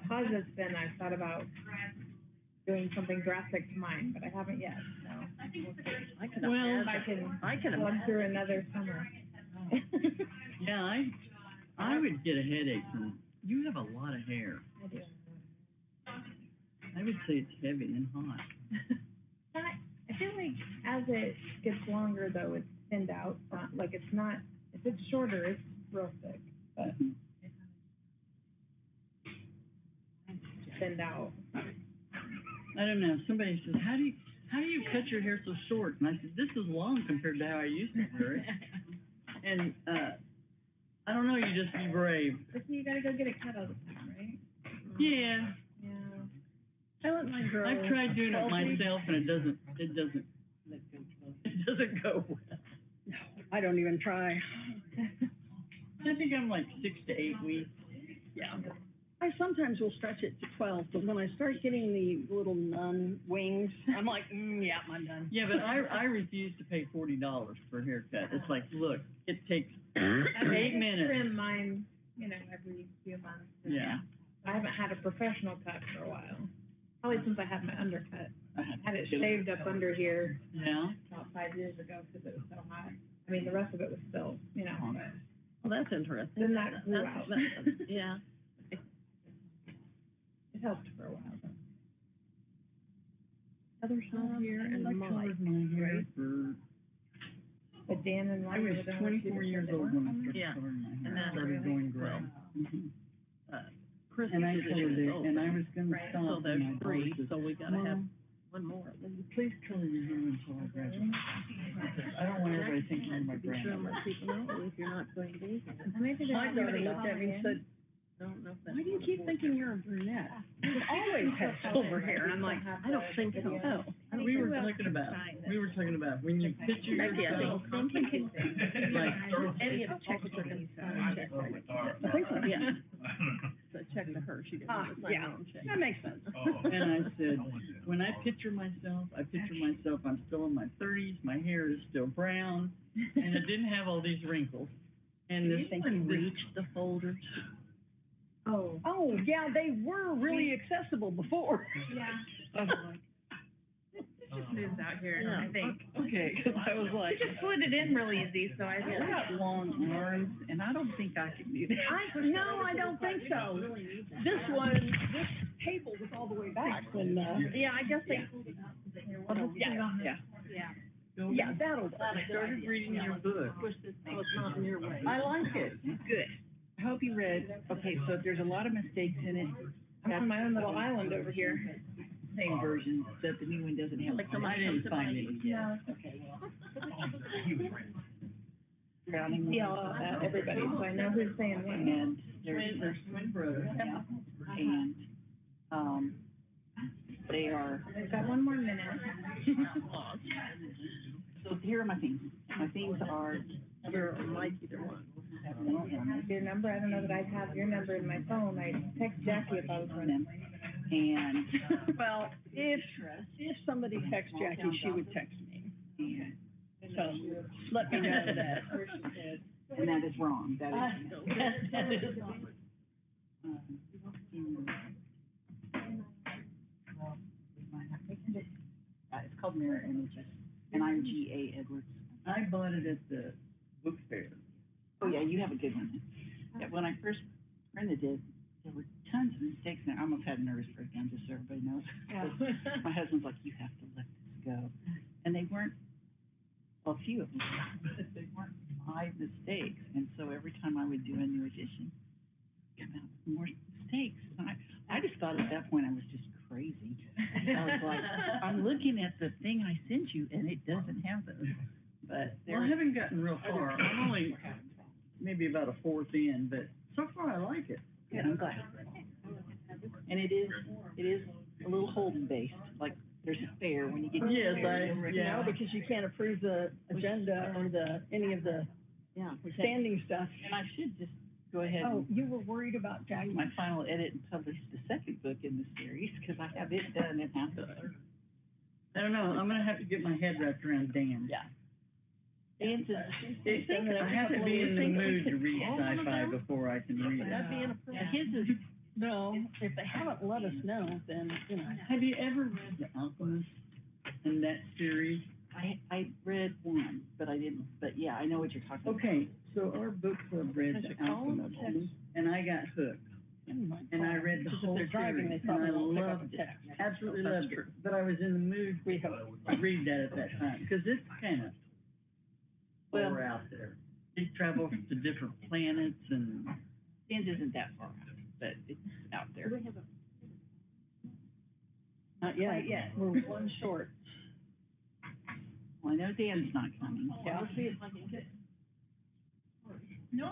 because it's thin, I've thought about doing something drastic to mine, but I haven't yet, so. We'll see. I can Well, imagine. I can plug through another summer. Yeah, I would get a headache from, you have a lot of hair. I do. I would say it's heavy and hot. I feel like as it gets longer though, it's thinned out, like it's not, if it's shorter, it's real thick, but thinned out. I don't know, somebody says, how do you cut your hair so short? And I said, this is long compared to how I used to wear it. And, I don't know, you just be brave. But you gotta go get it cut all the time, right? Yeah, Yeah. I let mine grow. I've tried doing it 12 weeks. myself and it doesn't go well. No, I don't even try. I think I'm like 6 to 8 weeks. Yeah. I sometimes will stretch it to 12, but when I start getting the little nun wings, I'm like, yeah, I'm done. Yeah, but I refuse to pay $40 for a haircut. It's like, look, it takes I 8 minutes. trim mine, every few months. Yeah. I haven't had a professional cut for a while. Probably since I had my undercut. I had it shaved up under here Yeah. about 5 years ago because it was so hot. I mean, the rest of it was still, but Well, that's interesting. then that grew out. Yeah. It helped for a while. Other side here I and like Mike. colored my hair for, But Dan and I Mike was were the ones 24 who years did old it. when I started Yeah. coloring my hair. And that Started really- going gray. Mhm. Chris And I did colored it, also. and I was gonna Right. stop. So and there's my three, daughter said, so we gotta have "Mom, one more. please color your hair until I graduate. I don't want everybody thinking I'm my Be sure and grandmother. let people know if you're not going to be here. Maybe My they're daughter not looked at me and said, don't know if that's. why do you keep thinking you're a brunette? You've always had silver hair. And I'm like, I don't think so. Oh. We were talking about when you picture Becky, I yourself, think like, any of the checks are going to check. I think so, yeah. So check to her, she didn't want to sign her own check. That makes sense. and I said, when I picture myself, I'm still in my 30s, my hair is still brown, and it didn't have all these wrinkles. And Do this you think you reached the folders? Oh. Oh, yeah, they were really accessible before. Yeah. Just moved out here, Yeah. I think. Okay, 'cause I was like, You just slid it in real easy, so I I feel got long arms, and I don't think I can do that. No, I don't think so. This table was all the way back when, yeah, I guess they. Yeah. Yeah, that'll. I started reading your book. So it's not in your way. I like it. Good. I hope you read, okay, so there's a lot of mistakes in it. I'm on my own little island over here. Same version, but the new one doesn't have, Like I didn't find any yet. Okay. Drowning. Yeah, everybody, so I know who's saying what. And there's twin brothers now, and, they are, We've got one more minute. so here are my themes. My themes are, You're like either one. Your number, I don't know that I have your number in my phone. I text Jackie if I was running. and, Well, if somebody texts Jackie, she would text me. So let me know that. and that is wrong, that is. It's called Mirror Images, and I'm G.A. Edwards. I bought it at the book fair. Oh, yeah, you have a good one. Yeah, when I first printed it, there were tons of mistakes in it. I almost had a nervous breakdown, just so everybody knows. My husband's like, you have to let this go. And they weren't, well, a few of them, but they weren't 5 mistakes. And so every time I would do a new edition, come out with more mistakes. And I just thought at that point I was just crazy. I was like, I'm looking at the thing I sent you and it doesn't have those. But I haven't gotten real far. I'm only maybe about a fourth in, but so far I like it. Yeah, I'm glad. And it is a little Holden based, like there's a fair when you get to the fair. No, because you can't approve the agenda or any of the standing stuff. And I should just go ahead Oh, and you were worried about Jackie. my final edit and publish the second book in the series, because I have it done in half the third. I don't know, I'm gonna have to get my head wrapped around Dan. Yeah. Dan says, I have to be in the mood to read sci-fi before I can read it. That'd be Yeah, his is No, if they haven't let us know, then, you know. Have you ever read The Alchemist in that series? I read one, but I didn't, but yeah, I know what you're talking about. Okay, so our book club read The Alchemist, and I got hooked. And I read the whole If they're driving, they series, and I probably won't pick up loved a it, text. absolutely That's loved it. true. But I was in the mood to read that at that time, because it's kind of far out there. It travels to different planets, and it isn't that far out, but it's out there. Not yet. Not yet, we're one short. Well, I know Dan's not coming. Yeah. We'll see if I can get. No,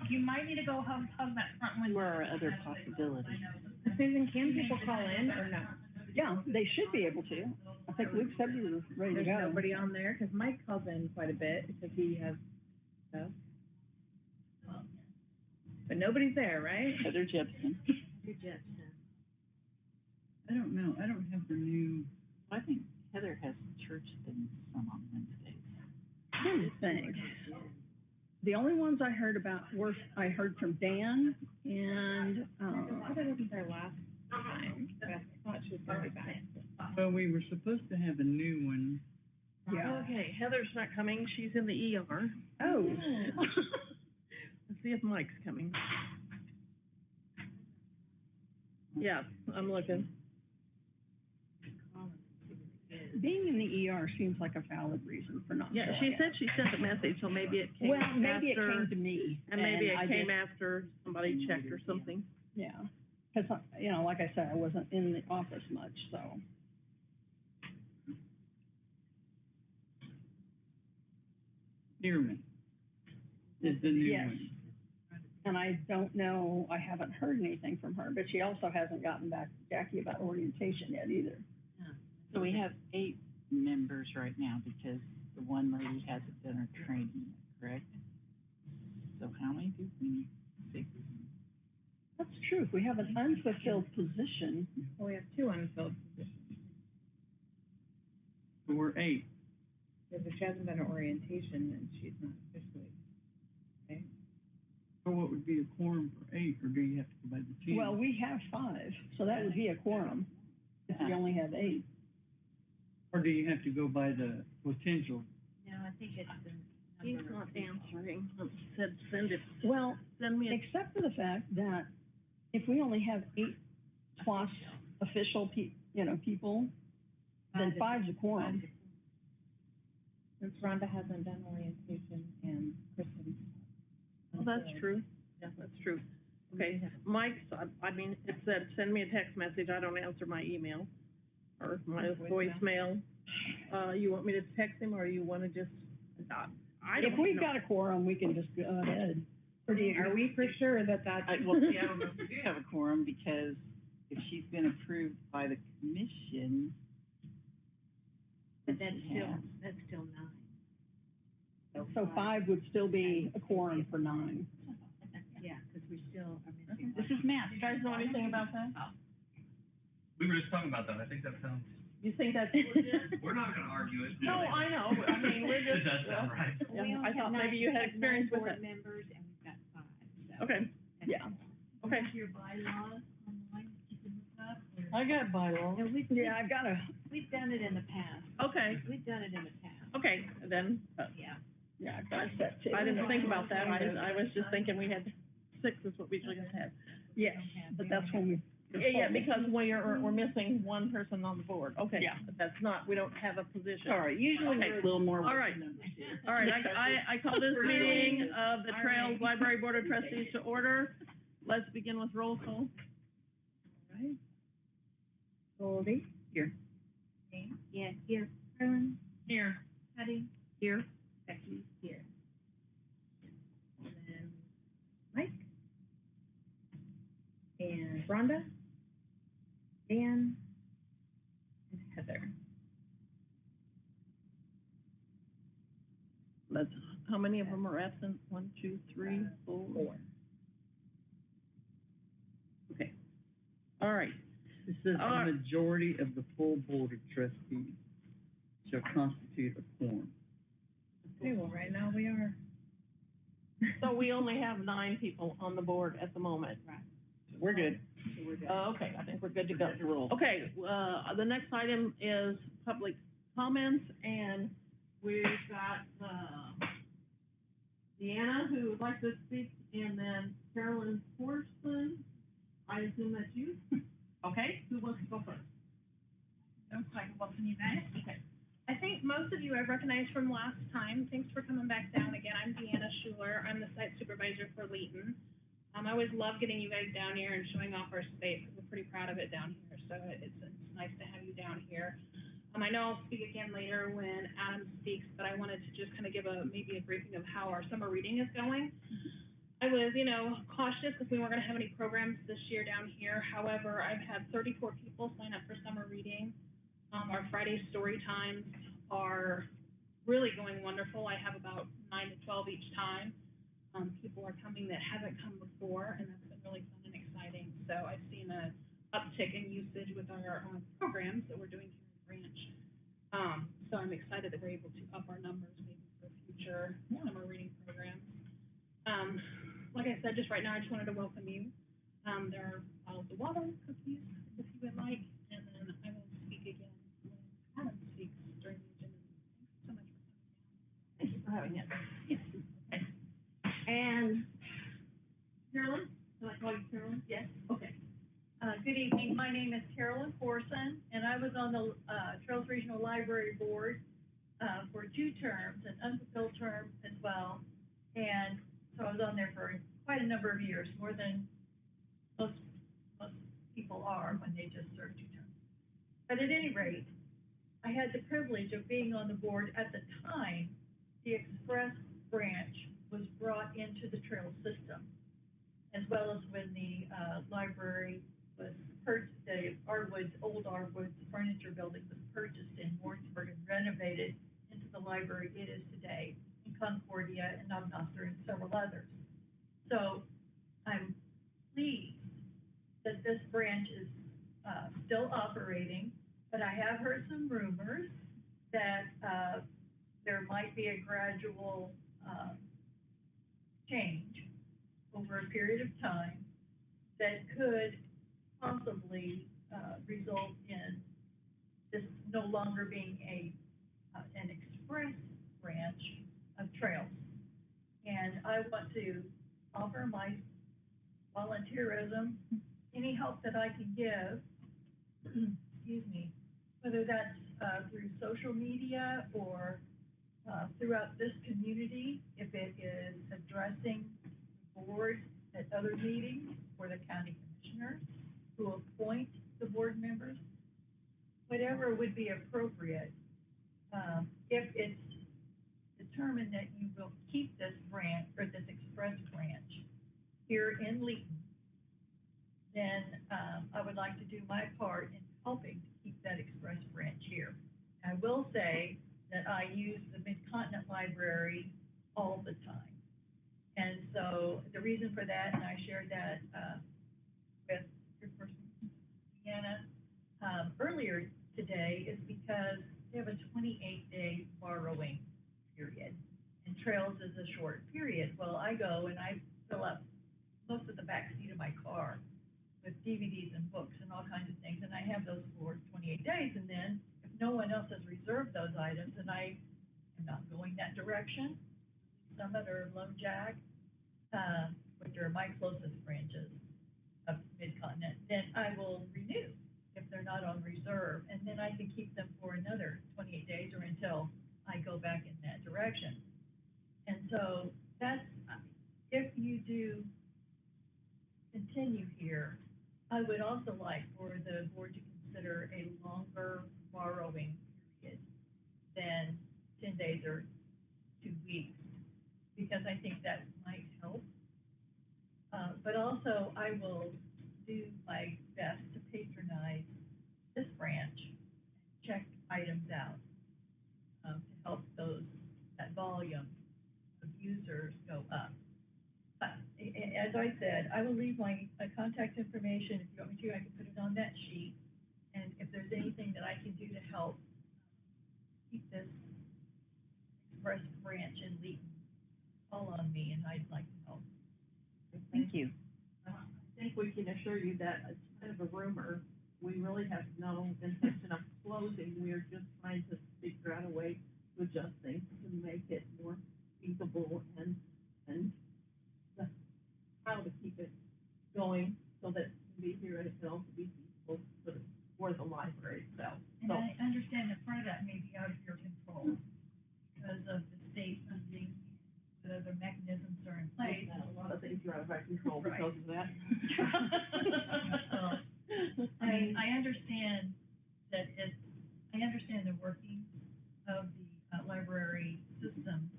you might need to go hug that front one. Where are other possibilities? Susan, can people call in or no? Yeah, they should be able to. I think Luke said we were ready to There's go. nobody on there, because Mike calls in quite a bit, because he has stuff. But nobody's there, right? Heather Jepson. I don't know, I don't have the new, I think Heather has church things some on Wednesdays. Thanks. The only ones I heard about were, I heard from Dan and, Heather wasn't there last time, but I thought she was gonna be back. Well, we were supposed to have a new one. yeah. Okay, Heather's not coming, she's in the ER. Oh. Let's see if Mike's coming. Yeah, I'm looking. Being in the ER seems like a valid reason for not Yeah, showing she up. said she sent a message, so maybe it came Well, maybe it after, came to me. and maybe it I came just- after somebody checked or something. Yeah, because, you know, like I said, I wasn't in the office much, so. Dearman is the new Yes. one. And I don't know, I haven't heard anything from her, but she also hasn't gotten back to Jackie about orientation yet either. So we have 8 members right now because the one lady hasn't done her training yet, correct? So how many do we need? 6? That's true, if we have an unfulfilled position, Well, we have 2 unfilled positions, So we're 8. because if she hasn't done her orientation, then she's not officially, okay? So what would be a quorum for 8, or do you have to go by the team? well, we have 5, so that would be a quorum, if we only have 8. Or do you have to go by the potential? No, I think it's the He's not answering, said Well, send me a, except for the fact that if we only have 8 plus official people, then 5's a quorum. Since Rhonda hasn't done orientation and Kristen. well, that's true, yeah, that's true. Okay, Mike's, I mean, it said, send me a text message, I don't answer my email, or my voicemail. You want me to text him, or you wanna just, I don't If we've know. got a quorum, we can just go ahead. Or do you? Are we for sure that that's? Well, see, I don't know if we do have a quorum, because if she's been approved by the commission. But that's Yeah. still 9. So 5 would still be a quorum for 9. Yeah, because we still are missing. This is math. You guys know anything about that? We were just talking about that, I think that sounds, You think that's legit? we're not gonna argue it. No, I know, I mean, we're It just. does sound right. Yeah, I thought maybe you had experience with it. Members, and we've got 5, so. Okay, Yeah. okay. Your bylaws online, you can look up, or. I got bylaws. And Yeah, I've got we've done it in the past. Okay, We've done it in the past, okay, then, yeah. I've got a set too. I didn't think about that, I was just thinking we had 6 is what we usually had. Yes, but that's when we. Yeah, because we're missing one person on the board, okay. Yeah. But that's not, we don't have a position. All right, usually Okay. we're a little more. All right. All right, I call this meeting of the Trails Library Board of Trustees to order. Let's begin with roll call. Right. Goldie? Here. Yeah, here, Carolyn, Here. Patty, Here. Becky, here. And then Mike? And Rhonda? Dan? And Heather. Let's, how many of them are absent? 1, 2, 3, 4. 4. Okay. All right. It says All right. a majority of the full board of trustees shall constitute a quorum. Okay, well, right now we are. So we only have 9 people on the board at the moment. Right. We're good. Okay, I think we're good to go. Good to roll. Okay, the next item is public comments, and we've got, Deanna, who would like to speak, and then Carolyn Horson. I assume that's you? Okay, who wants to go first? Okay, welcome you guys. Okay. I think most of you I've recognized from last time. Thanks for coming back down again. I'm Deanna Schuler. I'm the site supervisor for Leighton. I always love getting you guys down here and showing off our space. We're pretty proud of it down here, so it's nice to have you down here. I know I'll speak again later when Adam speaks, but I wanted to just kind of give maybe a briefing of how our summer reading is going. I was, cautious if we weren't gonna have any programs this year down here. However, I've had 34 people sign up for summer reading. Our Friday story times are really going wonderful. I have about 9 to 12 each time. People are coming that haven't come before, and that's been really fun and exciting. So I've seen a uptick in usage with our programs that we're doing here in the branch. So I'm excited that we're able to up our numbers maybe for future summer reading programs. Like I said, just right now, I just wanted to welcome you. There are bottles of water, cookies, if you would like, and then I will speak again when Adam speaks during the agenda. Thank you so much for coming down. Thank you for having us. And Carolyn, can I call you Carolyn? Yes. Okay. Good evening. My name is Carolyn Forson, and I was on the Trails Regional Library Board for 2 terms, an unfulfilled term as well. And so I was on there for quite a number of years, more than most people are when they just serve 2 terms. But at any rate, I had the privilege of being on the board at the time the Express branch was brought into the trail system, as well as when the library was purchased, the old Arwoods furniture building was purchased in Warrensburg and renovated into the library it is today, in Concordia and Knob-Noster and several others. So I'm pleased that this branch is still operating, but I have heard some rumors that there might be a gradual change over a period of time that could possibly result in this no longer being an express branch of trails. And I want to offer my volunteerism, any help that I can give, excuse me, whether that's through social media or throughout this community, if it is addressing the board at other meetings or the county commissioners who appoint the board members, whatever would be appropriate. If it's determined that you will keep this branch or this express branch here in Leighton, then I would like to do my part in helping to keep that express branch here. I will say that I use the Mid-Continent Library all the time. And so the reason for that, and I shared that with your person, Deanna, earlier today, is because they have a 28-day borrowing period, and Trails is a short period. Well, I go and I fill up most of the back seat of my car with DVDs and books and all kinds of things, and I have those for 28 days, and then if no one else has reserved those items, and I am not going that direction, Summit or Lone Jack, which are my closest branches of Mid-Continent, then I will renew if they're not on reserve, and then I can keep them for another 28 days or until I go back in that direction. And so that's, if you do continue here, I would also like for the board to consider a longer borrowing period than 10 days or 2 weeks, because I think that might help. But also, I will do my best to patronize this branch, check items out to help that volume of users go up. As I said, I will leave my contact information. If you want me to, I can put it on that sheet. And if there's anything that I can do to help keep this express branch in Leighton, call on me, and I'd like to help. Thank you. think we can assure you that it's kind of a rumor. We really have no intention of closing. We're just trying to figure out a way to adjust things to make it more feasible and the- how to keep it going so that it can be here and it can also be feasible for the library itself. And So, I understand that part of that may be out of your control because of the state funding, the other mechanisms are in place. a lot of things are out of our control Right. because of that. I mean, I understand that I understand the workings of the library system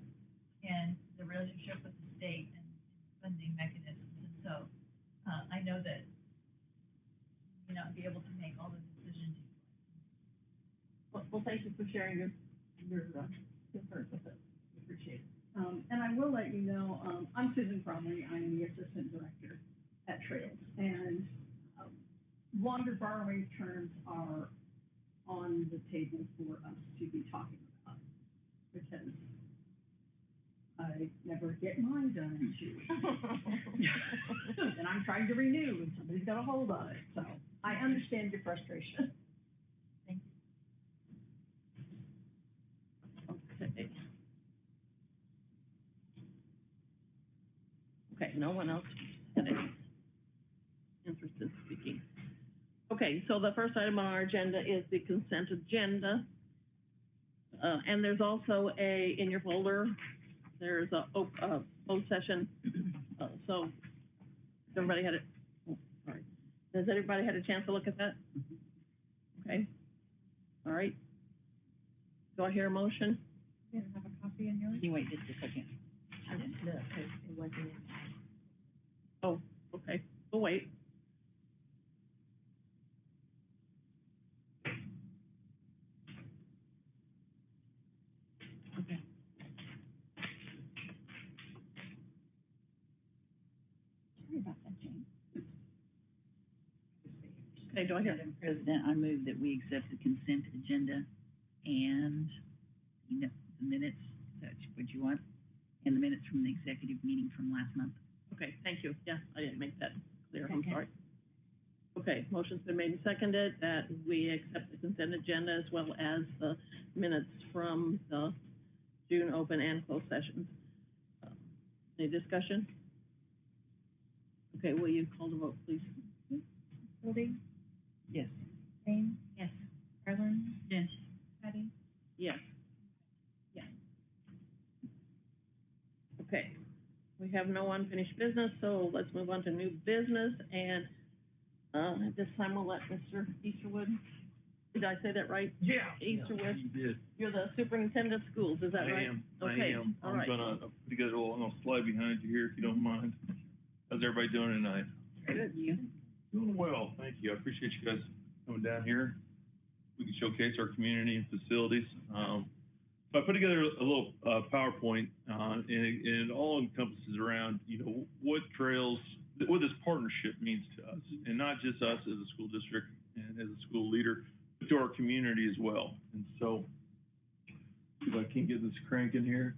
and the relationship with the state and funding mechanisms. And so, I know that you may not be able to make all the decisions. Well, thank you for sharing your concerns with us. We appreciate it. And I will let you know, I'm Susan Cromley, I'm the Assistant Director at Trails, and longer borrowing terms are on the table for us to be talking about, because I never get mine done in 2 weeks. And I'm trying to renew, and somebody's got a hold of it, so I understand your frustration. Thank you. Okay. Okay, no one else had any interest in speaking. Okay, so the first item on our agenda is the consent agenda. And there's also in your folder, there's a closed session. So everybody had it, oh, sorry. Has everybody had a chance to look at that? Okay. All right. Do I hear a motion? You have a copy in yours? Can you wait just a second? I didn't look, 'cause it wasn't in. Oh, okay, we'll wait. Okay. Sorry about that, Jane. Okay, do I hear? Madam President, I move that we accept the consent agenda and, the minutes, that's what you want, and the minutes from the executive meeting from last month. Okay, thank you. Yeah, I didn't make that clear. I'm Okay. sorry. Okay, motion's been made and seconded that we accept the consent agenda as well as the minutes from the June open and closed sessions. Any discussion? Okay, will you call the vote, please? Cody? Yes. Jane? Yes. Carlin? Yes. Patty? Yes. Yes. Okay, we have no unfinished business, so let's move on to new business, and, at this time, we'll let Mr. Easterwood, did I say that right? Yeah. Easterwood, You did. you're the superintendent of schools, is that right? I Okay, am. all I'm right. gonna put together a little slide behind you here, if you don't mind. How's everybody doing tonight? Good. You? Doing well, thank you. I appreciate you guys coming down here. We can showcase our community and facilities. So I put together a little PowerPoint, and it all encompasses around, what trails, what this partnership means to us, and not just us as a school district and as a school leader, but to our community as well. And so, if I can get this cranking here.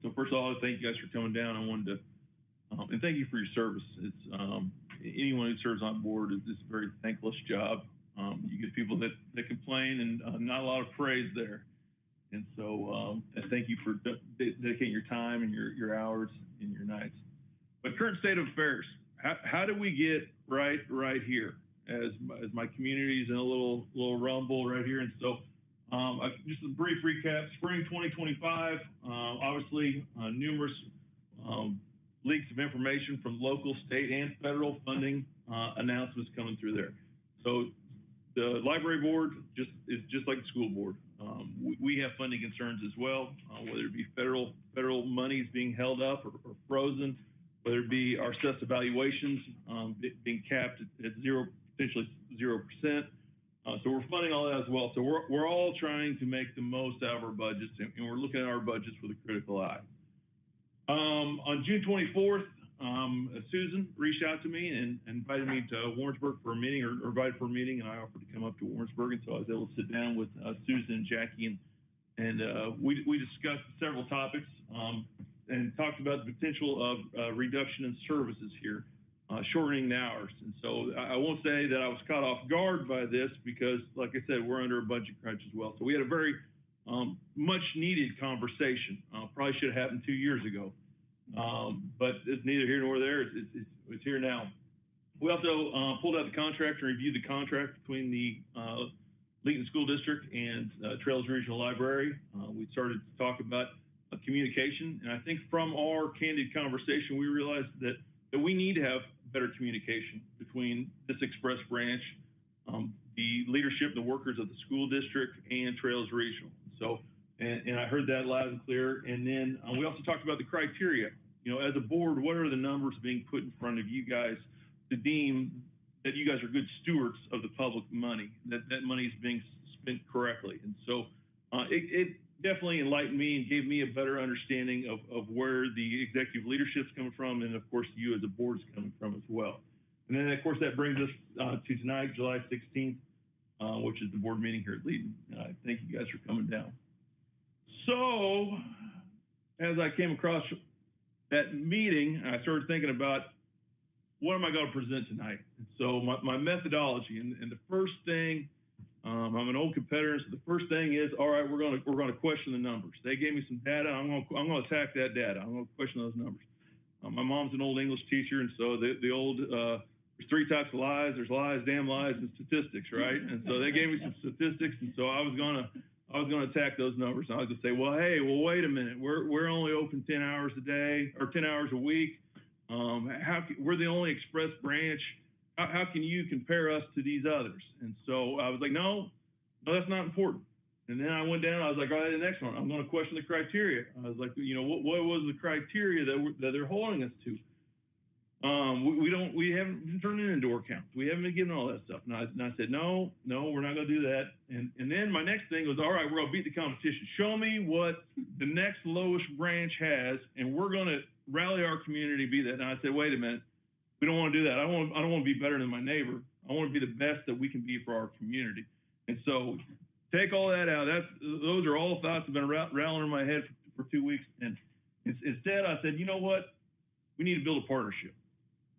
So first of all, thank you guys for coming down. I wanted to, and thank you for your service. It's, anyone who serves on board is a very thankless job. You get people that complain and not a lot of praise there. And so, thank you for dedicating your time and your hours and your nights. But current state of affairs, how do we get right here as my community's in a little rumble right here? And so, just a brief recap, spring 2025, obviously, numerous leaks of information from local, state, and federal funding announcements coming through there. So the library board is just like the school board. We have funding concerns as well, whether it be federal monies being held up or frozen, whether it be our assessed evaluations being capped at potentially 0%. So we're funding all that as well. So we're all trying to make the most out of our budgets, and we're looking at our budgets with a critical eye. On June 24th, Susan reached out to me and invited me to Warrensburg for a meeting, or invited for a meeting, and I offered to come up to Warrensburg, and so I was able to sit down with Susan and Jackie, and we discussed several topics and talked about the potential of reduction in services here. shortening the hours. And so I won't say that I was caught off guard by this because, like I said, we're under a budget crunch as well. So we had a very much needed conversation. Probably should have happened 2 years ago. But it's neither here nor there. It's here now. We also pulled out the contract and reviewed the contract between the Leeton School District and Trails Regional Library. We started to talk about communication. And I think from our candid conversation, we realized that we need to have better communication between this Express branch, the leadership, the workers of the school district, and Trails Regional. So, and I heard that loud and clear. And then we also talked about the criteria. You know, as a board, what are the numbers being put in front of you guys to deem that you guys are good stewards of the public money, that money is being spent correctly? And so it definitely enlightened me and gave me a better understanding of where the executive leadership's coming from, and of course you as a board is coming from as well. And then of course that brings us to tonight, July 16th, which is the board meeting here at Leeton. Thank you guys for coming down. So as I came across that meeting, I started thinking about what am I going to present tonight? And so my methodology, and the first thing, I'm an old competitor, so the first thing is, all right, we're going to question the numbers. They gave me some data. I'm going to attack that data. I'm going to question those numbers. My mom's an old English teacher, and so the old there's three types of lies. There's lies, damn lies, and statistics, right? And so they gave me some statistics, and so I was going to attack those numbers. And I was going to say, well, hey, well, wait a minute. We're only open 10 hours a day or 10 hours a week. We're the only Express branch. How can you compare us to these others? And so I was like, no, that's not important. And then I went down, I was like, all right, the next one, I'm going to question the criteria. I was like, you know, what was the criteria that they're holding us to? We haven't been turning in door counts. We haven't been giving all that stuff. And I said, no, we're not going to do that. And then my next thing was, all right, we're going to beat the competition. Show me what the next lowest branch has, and we're going to rally our community, be that. And I said, wait a minute, we don't want to do that. I don't want to be better than my neighbor. I want to be the best that we can be for our community. And so take all that out. Those are all thoughts that have been rattling in my head for 2 weeks. And instead I said, you know what? We need to build a partnership.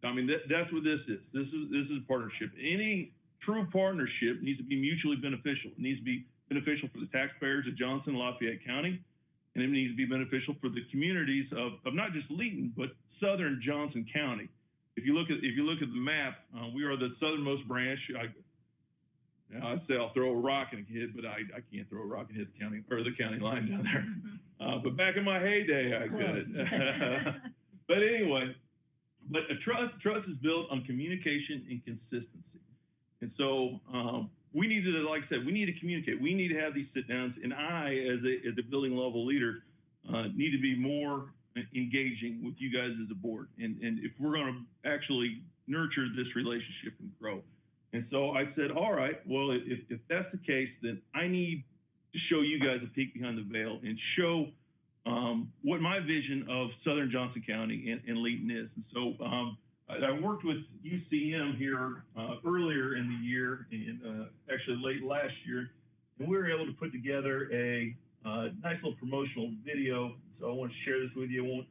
I mean, that's what this is. This is a partnership. Any true partnership needs to be mutually beneficial. It needs to be beneficial for the taxpayers of Johnson and Lafayette County, and it needs to be beneficial for the communities of not just Leeton, but southern Johnson County. If you look at the map, we are the southernmost branch. I'd say I'll throw a rock and hit, but I can't throw a rock and hit the county line down there. But back in my heyday, I could. But anyway. But a trust is built on communication and consistency. And so we need to, like I said, we need to communicate. We need to have these sit downs. And I, as a building level leader, need to be more engaging with you guys as a board. And if we're going to actually nurture this relationship and grow. And so I said, all right, well, if that's the case, then I need to show you guys a peek behind the veil and show what my vision of Southern Johnson County and Leeton is. And so I worked with UCM here earlier in the year, and actually late last year, and we were able to put together a nice little promotional video. So I want to share this with you.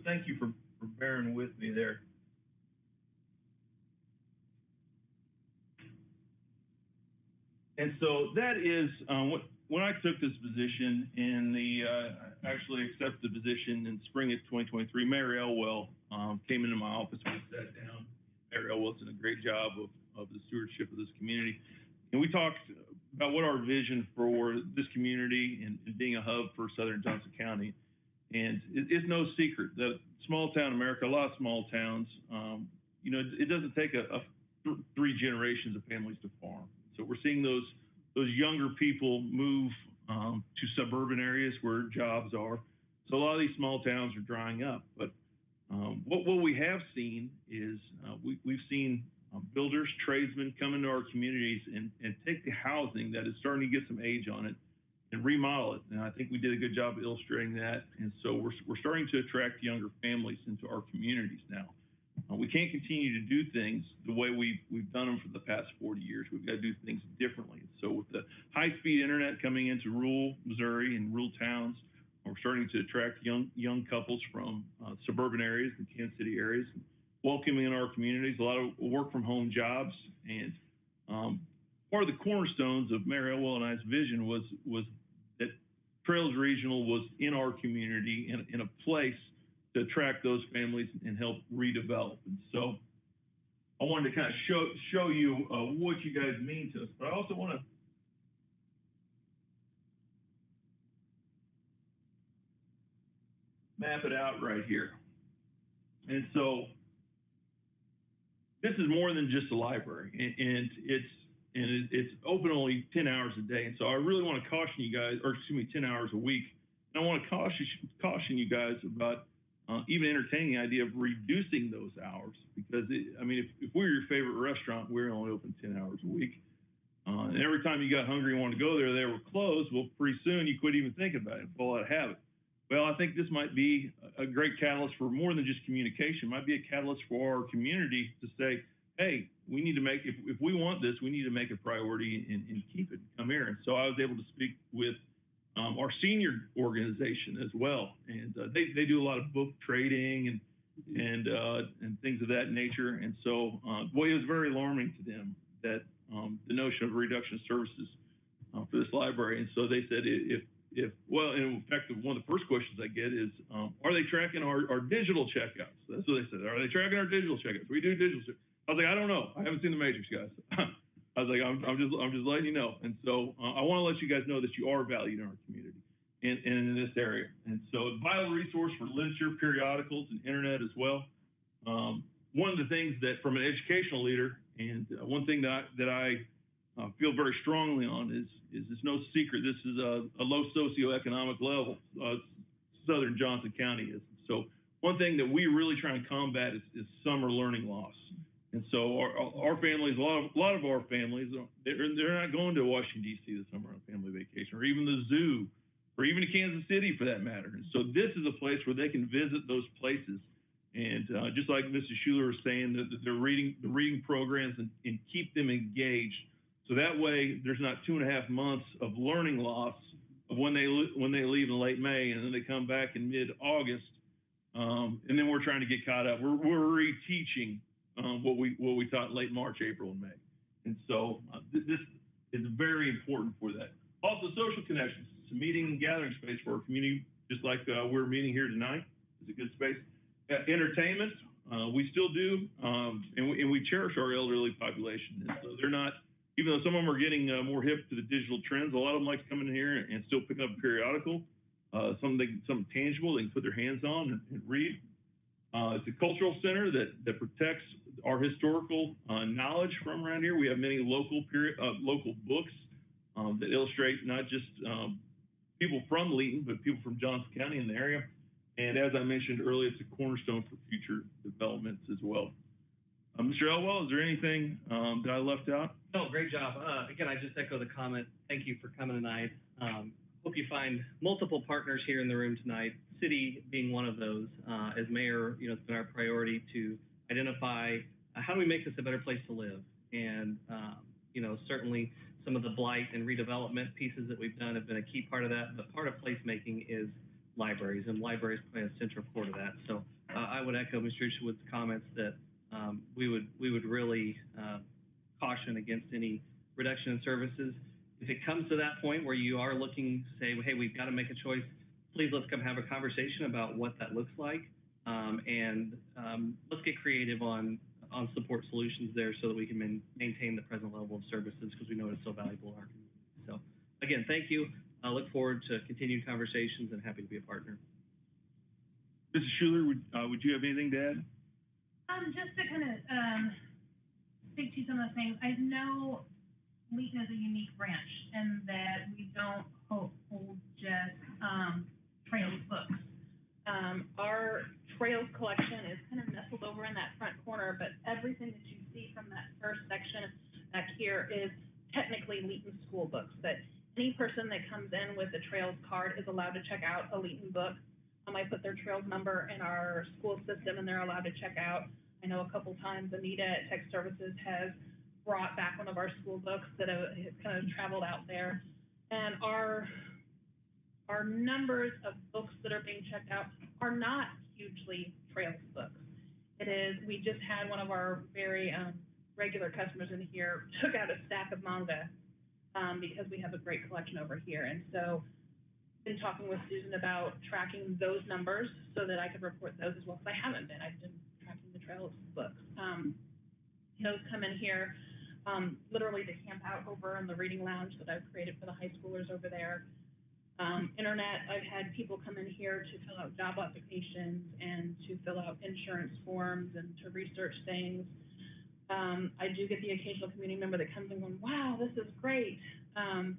thank you for bearing with me there. And so that is, when I took this position in actually accepted the position in spring of 2023, Mayor Elwell came into my office and we sat down. Mayor Elwell's done a great job of the stewardship of this community. And we talked about what our vision for this community and being a hub for Southern Johnson County. And it's no secret that small town America, a lot of small towns, you know, it doesn't take three generations of families to farm. So we're seeing those younger people move to suburban areas where jobs are. So a lot of these small towns are drying up. But what we have seen is we've seen builders, tradesmen come into our communities and take the housing that is starting to get some age on it and remodel it. And I think we did a good job of illustrating that. And so we're starting to attract younger families into our communities now. We can't continue to do things the way we've done them for the past 40 years. We've got to do things differently. So with the high-speed internet coming into rural Missouri and rural towns, we're starting to attract young couples from suburban areas and Kansas City areas, welcoming in our communities, a lot of work-from-home jobs. And part of the cornerstones of Mayor Elwell and I's vision was that Trails Regional was in our community in a place to attract those families and help redevelop. And so I wanted to kind of show you what you guys mean to us, but I also want to map it out right here. And so this is more than just a library, and it's open only 10 hours a day. And so I really want to caution you guys, or excuse me, 10 hours a week. And I want to caution you guys about even entertaining the idea of reducing those hours, because I mean, if we're your favorite restaurant, we're only open 10 hours a week. And every time you got hungry and wanted to go there, they were closed. Well, pretty soon you quit even thinking about it and fall out of habit. Well, I think this might be a great catalyst for more than just communication. It might be a catalyst for our community to say, hey, we need to make, if we want this, we need to make a priority and keep it, come here. And so I was able to speak with our senior organization as well. And they do a lot of book trading and things of that nature. And so, boy, it was very alarming to them that the notion of reduction of services for this library. And so they said, well, in fact, one of the first questions I get is, are they tracking our digital checkouts? That's what they said. Are they tracking our digital checkouts? We do digital checkouts. I was like, I don't know. I haven't seen the Matrix, guys. I was like, I'm just letting you know. And so I want to let you guys know that you are valued in our community and in this area. And so vital resource for literature, periodicals, and internet as well. One of the things that from an educational leader, and one thing that I feel very strongly on is it's no secret, this is a low socioeconomic level, Southern Johnson County is. So one thing that we really try and combat is summer learning loss. And so our families, a lot of our families, they're not going to Washington, D.C. this summer on family vacation, or even the zoo, or even to Kansas City for that matter. And so this is a place where they can visit those places. And just like Mrs. Schuler was saying, that the reading programs and keep them engaged. So that way there's not 2.5 months of learning loss of when they leave in late May and then they come back in mid-August. And then we're trying to get caught up. We're reteaching what we taught in late March, April, and May. And so this is very important for that. Also, social connections. It's a meeting and gathering space for our community, just like we're meeting here tonight. It's a good space. Entertainment, we still do, and we cherish our elderly population. And so they're not, even though some of them are getting more hip to the digital trends, a lot of them like to come in here and still pick up a periodical, something tangible they can put their hands on and read. It's a cultural center that protects our historical knowledge from around here. We have many local books that illustrate not just people from Leeton, but people from Johnson County in the area. And as I mentioned earlier, it's a cornerstone for future developments as well. Mr. Elwell, is there anything that I left out? No, great job. Again, I just echo the comment. Thank you for coming tonight. Hope you find multiple partners here in the room tonight, city being one of those. As mayor, it's been our priority to identify how do we make this a better place to live. And, certainly some of the blight and redevelopment pieces that we've done have been a key part of that. But part of placemaking is libraries, and libraries play a central core to that. So I would echo Mr. Isherwood's comments that we would really caution against any reduction in services. If it comes to that point where you are looking, say, hey, we've got to make a choice, please let's come have a conversation about what that looks like, and let's get creative on support solutions there so that we can maintain the present level of services, because we know it's so valuable in our community. So again, thank you. I look forward to continued conversations and happy to be a partner. Mrs. Schuler, would you have anything to add? Just to kind of speak to some of the things, I know Wheaton is a unique branch in that we don't hold just Trails books. Our Trails collection is kind of nestled over in that front corner, but everything that you see from that first section back here is technically Wheaton school books. That any person that comes in with a Trails card is allowed to check out a Wheaton book. I put their Trails number in our school system and they're allowed to check out. I know a couple times Anita at Tech Services has brought back one of our school books that has kind of traveled out there. And our numbers of books that are being checked out are not hugely Trails books. It is, we just had one of our very regular customers in here took out a stack of manga because we have a great collection over here. And so been talking with Susan about tracking those numbers so that I could report those as well, because I haven't been. I've been tracking the Trails books. Those come in here literally to camp out over in the reading lounge that I've created for the high schoolers over there. Internet, I've had people come in here to fill out job applications and to fill out insurance forms and to research things. I do get the occasional community member that comes in going, wow, this is great. And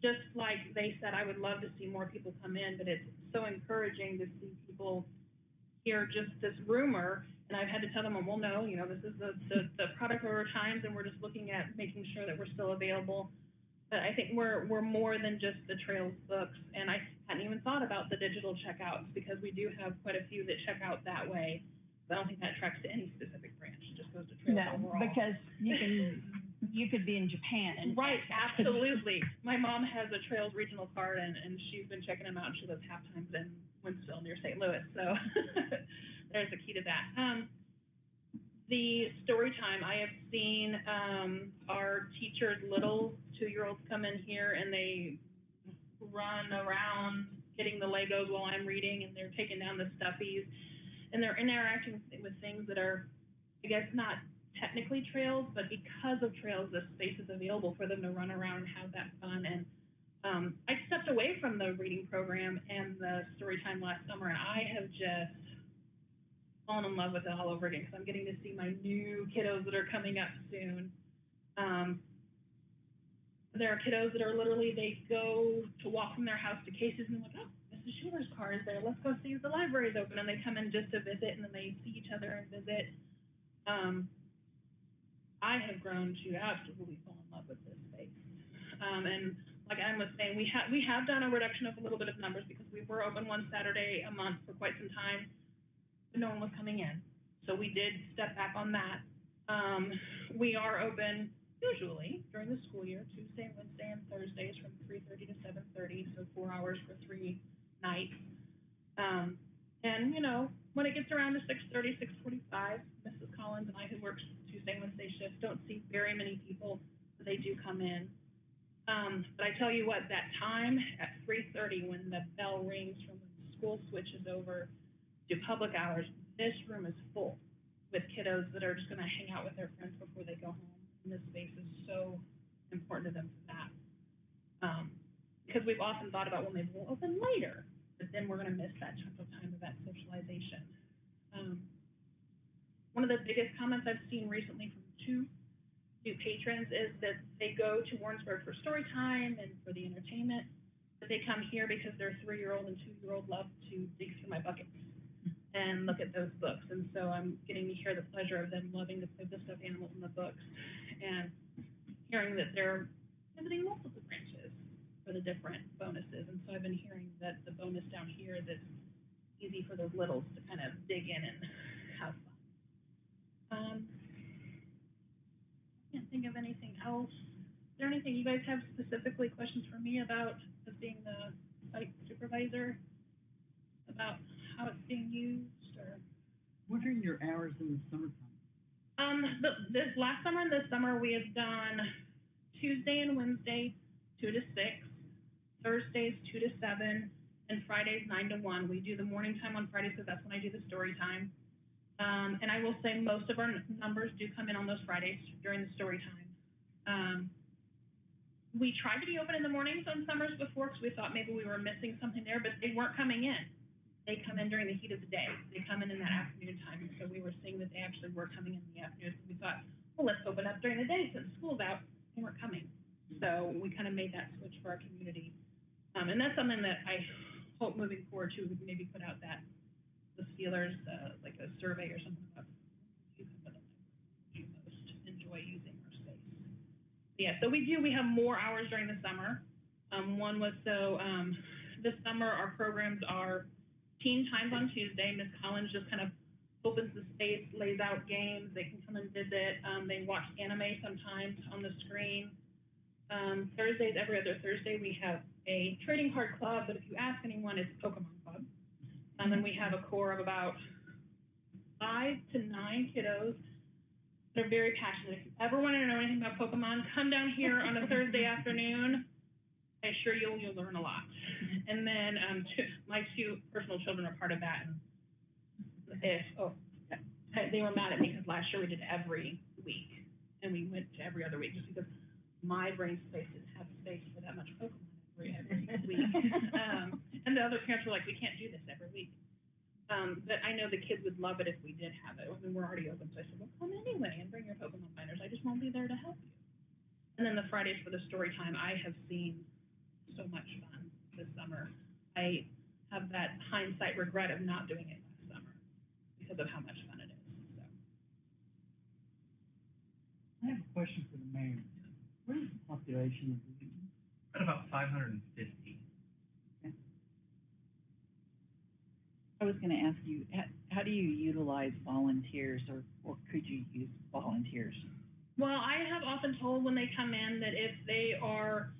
just like they said, I would love to see more people come in, but it's so encouraging to see people hear just this rumor. And I've had to tell them, well, no, you know, this is the product of our times, and we're just looking at making sure that we're still available. But I think we're more than just the Trails books. And I hadn't even thought about the digital checkouts, because we do have quite a few that check out that way. But I don't think that tracks to any specific branch. It just goes to Trails overall. No, because you could be in Japan. And right, absolutely. My mom has a Trails regional card, and she's been checking them out, and she lives half times in Winsville near St. Louis. So there's the key to that. The story time, I have seen our teachers, little 2-year-olds come in here and they run around getting the Legos while I'm reading, and they're taking down the stuffies, and they're interacting with things that are, I guess, not technically Trails, but because of Trails, the space is available for them to run around and have that fun. And I stepped away from the reading program and the story time last summer, and I have just fallen in love with it all over again, because I'm getting to see my new kiddos that are coming up soon. There are kiddos that are literally, they go to walk from their house to Casey's and they're like, oh, Mrs. Schuler's car is there. Let's go see if the library's open. And they come in just to visit, and then they see each other and visit. I have grown to absolutely fall in love with this space. And like I was saying, we have done a reduction of a little bit of numbers, because we were open one Saturday a month for quite some time, but no one was coming in. So we did step back on that. We are open usually during the school year, Tuesday, Wednesday, and Thursdays from 3:30 to 7:30, so 4 hours for 3 nights. And, you know, when it gets around to 6:30, 6:45, Mrs. Collins and I, who works Tuesday and Wednesday shifts, don't see very many people, but they do come in. But I tell you what, that time at 3:30, when the bell rings from when school switches over to public hours, this room is full with kiddos that are just going to hang out with their friends before they go home. And this space is so important to them for that. Because we've often thought about, well, maybe we'll open later, but then we're going to miss that chunk of time of that socialization. One of the biggest comments I've seen recently from two new patrons is that they go to Warrensburg for story time and for the entertainment, but they come here because their 3-year-old and 2-year-old love to dig through my buckets and look at those books. And so I'm getting to hear the pleasure of them loving to play with the stuffed animals in the books, and hearing that they're visiting multiple branches for the different bonuses. And so I've been hearing that the bonus down here that's easy for those littles to kind of dig in and have fun. I can't think of anything else. Is there anything you guys have specifically questions for me about this being the site supervisor about how it's being used, or, What are your hours in the summertime? this last summer and this summer, we have done Tuesday and Wednesday, 2 to 6, Thursdays, 2 to 7, and Fridays, 9 to 1. We do the morning time on Fridays, because that's when I do the story time. And I will say most of our numbers do come in on those Fridays during the story time. We tried to be open in the mornings on summers before, because we thought maybe we were missing something there, but they weren't coming in. They come in during the heat of the day. They come in that afternoon time, and so we were seeing that they actually were coming in the afternoons. And we thought, well, let's open up during the day since school's out. They weren't coming. So we kind of made that switch for our community. And that's something that I hope moving forward too, we would maybe put out that the Steelers, like a survey or something about who you most enjoy using our space. Yeah, so we have more hours during the summer. One was this summer our programs are teen times on Tuesday. Ms. Collins just kind of opens the space, lays out games. They can come and visit. They watch anime sometimes on the screen. Thursdays, every other Thursday, we have a trading card club, but if you ask anyone, it's Pokemon Club. And we have a core of about 5 to 9 kiddos that are very passionate. If you ever want to know anything about Pokemon, come down here on a Thursday afternoon. I assure you'll learn a lot. And then my 2 personal children are part of that. And they were mad at me because last year we did every week, and we went to every other week just because my brain space didn't have space for that much Pokemon every week. And the other parents were like, we can't do this every week. But I know the kids would love it if we did have it. I mean, we're already open, so I said, well, come anyway and bring your Pokemon binders. I just won't be there to help you. And then the Fridays for the story time, I have seen so much fun this summer. I have that hindsight regret of not doing it last summer because of how much fun it is. So. I have a question for the mayor. What is the population of Wheaton? At about 550. I was gonna ask you, how do you utilize volunteers, or could you use volunteers? Well, I have often told when they come in that if they are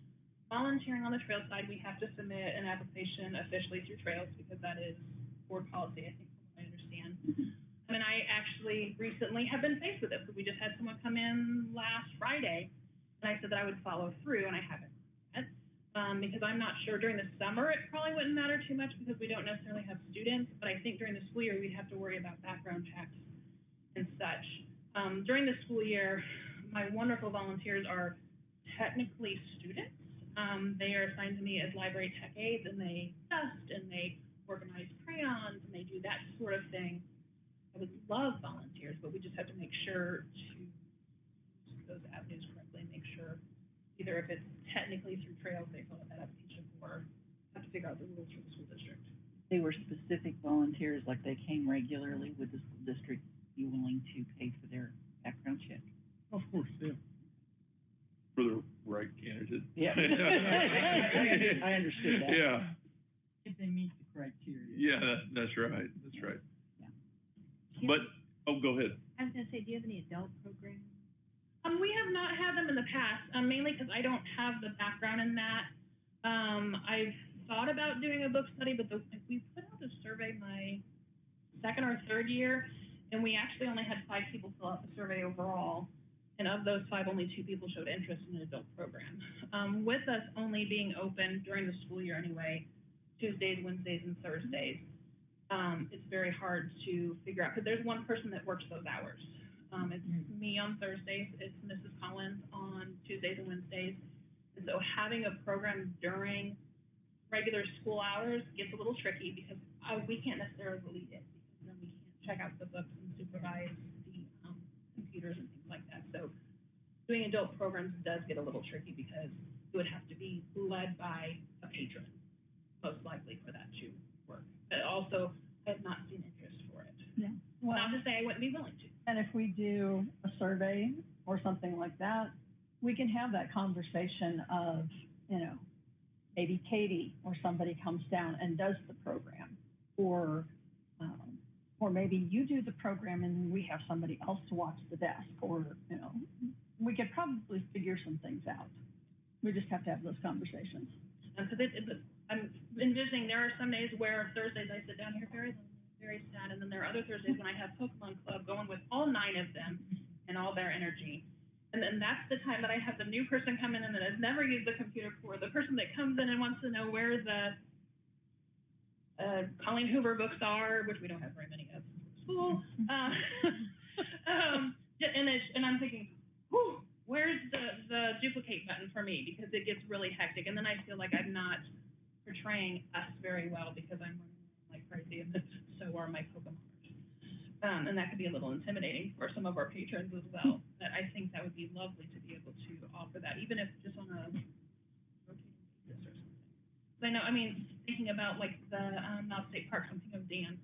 volunteering on the trail side, we have to submit an application officially through Trails because that is board policy, I think, from what I understand. I mean, I actually recently have been faced with this because we just had someone come in last Friday, and I said that I would follow through, and I haven't yet. Because I'm not sure during the summer it probably wouldn't matter too much because we don't necessarily have students, but I think during the school year we'd have to worry about background checks and such. During the school year, my wonderful volunteers are technically students. They are assigned to me as library tech aides, and they dust and they organize crayons and they do that sort of thing. I would love volunteers, but we just have to make sure to use those avenues correctly and make sure either if it's technically through Trails, they fill out that application, or have to figure out the rules for the school district. They were specific volunteers, like they came regularly. Would the school district be willing to pay for their background check? Of course, yeah. For the right candidate. Yeah. I understood that. Yeah. If they meet the criteria. Yeah, that's right. That's right. Yeah. But, go ahead. I was gonna say, do you have any adult programs? We have not had them in the past, mainly because I don't have the background in that. I've thought about doing a book study, but we put out a survey my 2nd or 3rd year, and we actually only had 5 people fill out the survey overall. And of those 5, only 2 people showed interest in an adult program. With us only being open during the school year anyway, Tuesdays, Wednesdays, and Thursdays, it's very hard to figure out, because there's one person that works those hours. It's me on Thursdays, it's Mrs. Collins on Tuesdays and Wednesdays. And so having a program during regular school hours gets a little tricky because we can't necessarily lead it, because then we can't check out the books and supervise the computers and things like that. So doing adult programs does get a little tricky because it would have to be led by a patron, most likely, for that to work. But also, I have not seen interest for it. Yeah. Well, Not to say I wouldn't be willing to. and if we do a survey or something like that, we can have that conversation of, maybe Katie or somebody comes down and does the program, or maybe you do the program and we have somebody else to watch the desk, or, we could probably figure some things out. We just have to have those conversations. Because I'm envisioning there are some days where Thursdays I sit down here very lonely, very sad, and then there are other Thursdays when I have Pokemon Club going with all 9 of them and all their energy. And then that's the time that I have the new person come in and that has never used the computer before, the person that comes in and wants to know where the Colleen Hoover books are, which we don't have very many of in school. And I'm thinking, whew, where's the duplicate button for me? Because it gets really hectic. And then I feel like I'm not portraying us very well because I'm running like crazy, and so are my Pokemoners. And that could be a little intimidating for some of our patrons as well. But I think that would be lovely to be able to offer that, even if just on a rotating basis or something. So I know, I mean, thinking about like the Knob State Park, something of Dan,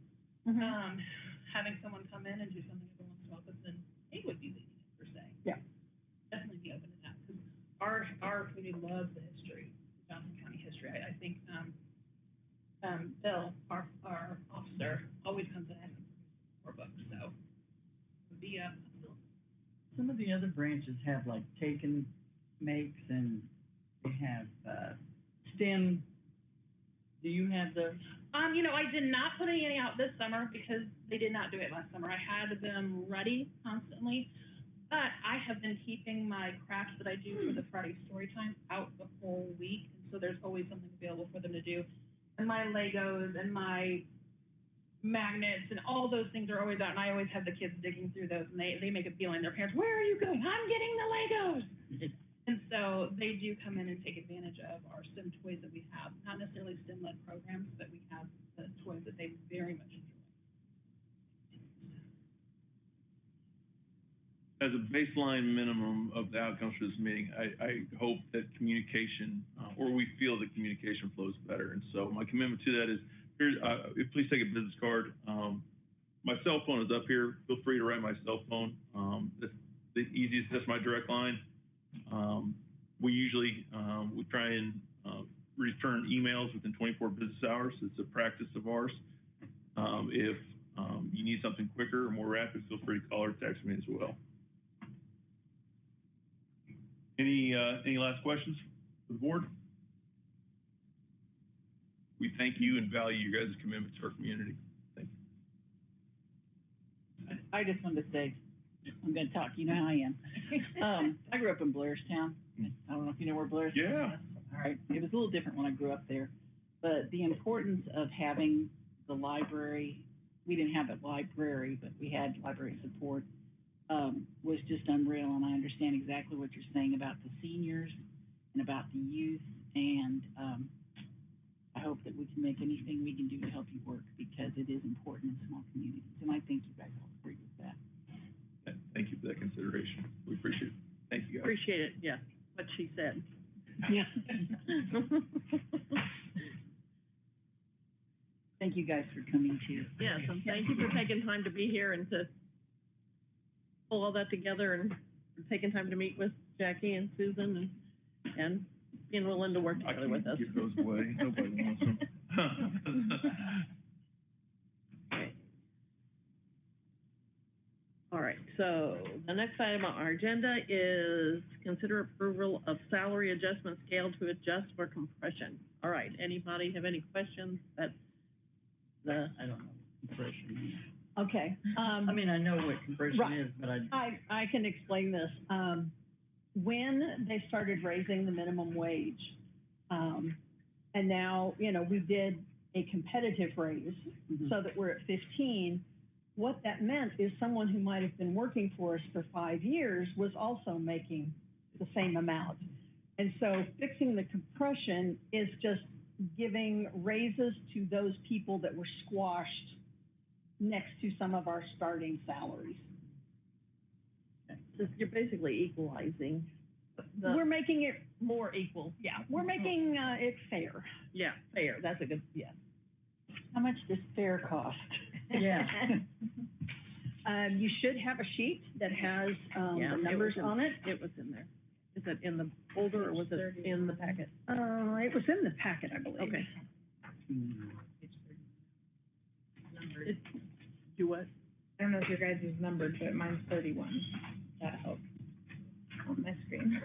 having someone come in and do something every once in a while, but then they would be leading it per se. Yeah. Definitely Be open to that, because our community loves the history, Johnson County history. I think Bill, our officer, always comes in asking for more books, so it would be Some of the other branches have like taken makes, and they have, STEM. Do you have those? you know, I did not put any out this summer because they did not do it last summer. I had them ready constantly, but I have been keeping my crafts that I do for the Friday story time out the whole week, and so there's always something available for them to do. And my Legos and my magnets and all those things are always out, and I always have the kids digging through those, and they make a beeline. Their parents, where are you going? I'm getting the Legos. And so they do come in and take advantage of our STEM toys that we have, not necessarily STEM-led programs, but we have the toys that they very much enjoy. As a baseline minimum of the outcomes for this meeting, I hope that communication, or we feel that communication flows better. And so my commitment to that is, here's, please take a business card. My cell phone is up here. Feel free to write my cell phone. That's the easiest, that's my direct line. We usually, we try and return emails within 24 business hours. It's a practice of ours. If you need something quicker or more rapid, feel free to call or text me as well. Any last questions for the board? We thank you and value your guys' commitment to our community. Thank you. I just wanted to say, I'm going to talk, you know how I am. I grew up in Blairstown. I don't know if you know where Blairstown is. Yeah. All right. It was a little different when I grew up there. But the importance of having the library, we didn't have a library, but we had library support, was just unreal. And I understand exactly what you're saying about the seniors and about the youth. And I hope that we can make anything we can do to help you work, because it is important in small communities. And I think you guys all agree with that. Thank you for that consideration. We appreciate it. Thank you, guys. Appreciate it, yeah, what she said. Yeah. Thank you guys for coming too. Yes, and thank you for taking time to be here and to pull all that together, and for taking time to meet with Jackie and Susan and being willing to work together with us. Give those away. Nobody wants them. Okay. All right, so the next item on our agenda is consider approval of salary adjustment scale to adjust for compression. All right, anybody have any questions? That's the, I don't know what compression is. Okay. I mean, I know what compression Right. is, but I can explain this. When they started raising the minimum wage, and now, you know, we did a competitive raise so that we're at 15, what that meant is someone who might have been working for us for 5 years was also making the same amount. And so fixing the compression is just giving raises to those people that were squashed next to some of our starting salaries. so you're basically equalizing. We're making it more equal. Yeah, we're making it fair. Yeah, fair, that's a good, yes. How much does fair cost? yeah. You should have a sheet that has Yeah, the it numbers was on it. It was in there. Is it in the folder or was it in the packet? It was in the packet, I believe. Okay. Do what? I don't know if your guys' is numbered, but mine's 31. That helps on my screen.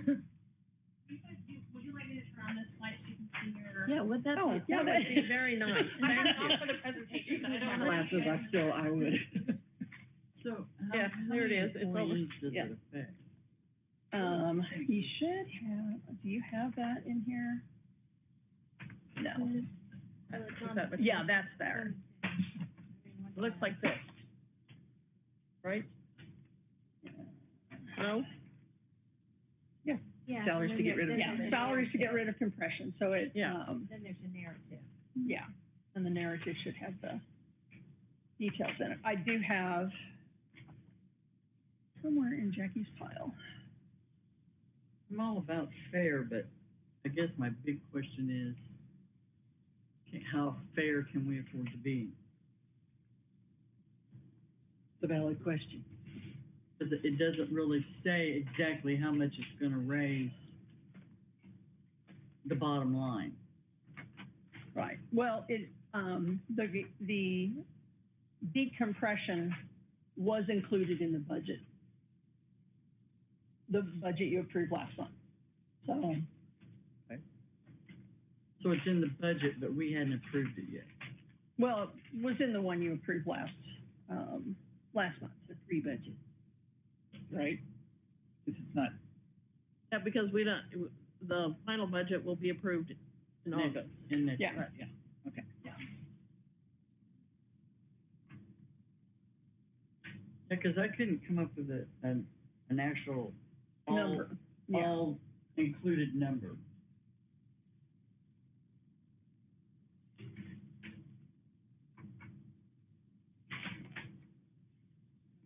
Would you like me to turn on this slide so you can see your But that Oh, would yeah, be very nice. I'm Thank not you. for the presentation, I don't know. Glasses, I would. So, Yeah, how there it many is. It's over. employees does Yeah. it affect? You should have, do you have that in here? No. Is that what- Yeah, that's there. Looks like this. Right? No? Yeah. Salaries to get rid of. Yeah, salaries to get rid of compression, so it, Yeah. Then there's a narrative. yeah, and the narrative should have the details in it. I do have somewhere in Jackie's file. I'm all about fair, but I guess my big question is, okay, how fair can we afford to be? It's a valid question. Because it doesn't really say exactly how much it's gonna raise the bottom line. Right, well, the decompression was included in the budget. The budget you approved last month, so, So it's in the budget, but we hadn't approved it yet. well, it was in the one you approved last month. The pre-budget. Right. Because it's not. Yeah, because we don't, the final budget will be approved in August. In next, Yeah. right, yeah, okay. Yeah. Yeah, because I couldn't come up with an actual Number, yeah. all included number.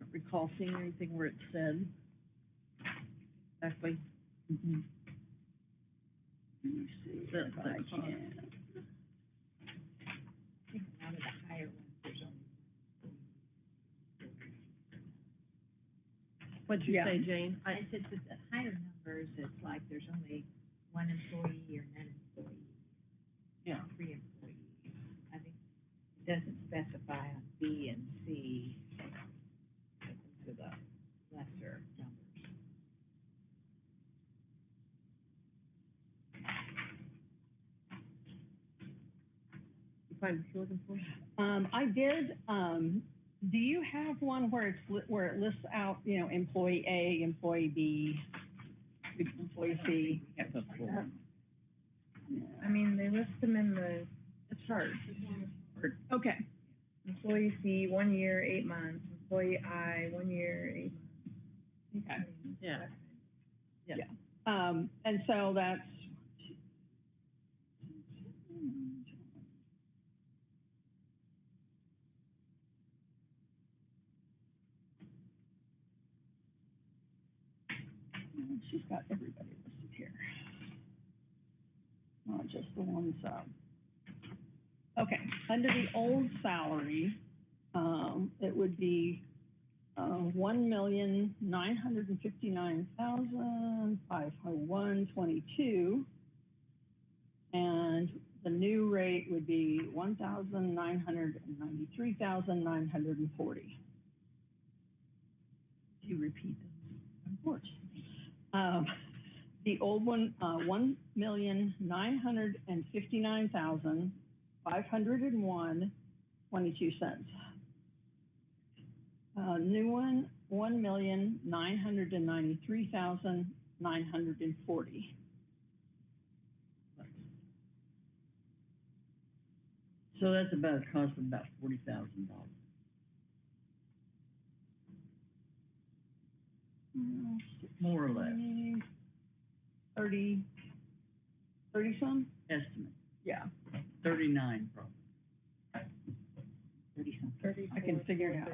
I don't recall seeing anything where it said exactly. Mm-hmm. Let me see if That's I the cost. can. I think a lot of the higher ones, there's only. What'd you Yeah. say, Jane? I said that the higher numbers, it's like there's only one employee or none employee. Yeah. 3 employees. I think it doesn't specify on B and C to the lesser numbers. You find what you're looking for? I did, do you have one where where it lists out, employee A, employee B, employee C? I mean, they list them in the chart. Okay, Employee C, 1 year, 8 months. Employee I, 1 year, 8 months. okay. Yeah. Yeah. And so that's. She's got everybody listed here. Not just the ones, okay, under the old salary, it would be, 1,959,501.22. And the new rate would be 1,993,940. Do you repeat this? Of course. The old one, 1,959,501.22. New one, 1,993,940. So that's about a cost of about $40,000. More or less, 30 some? estimate, Yeah. 39 probably. 30, I can figure it out.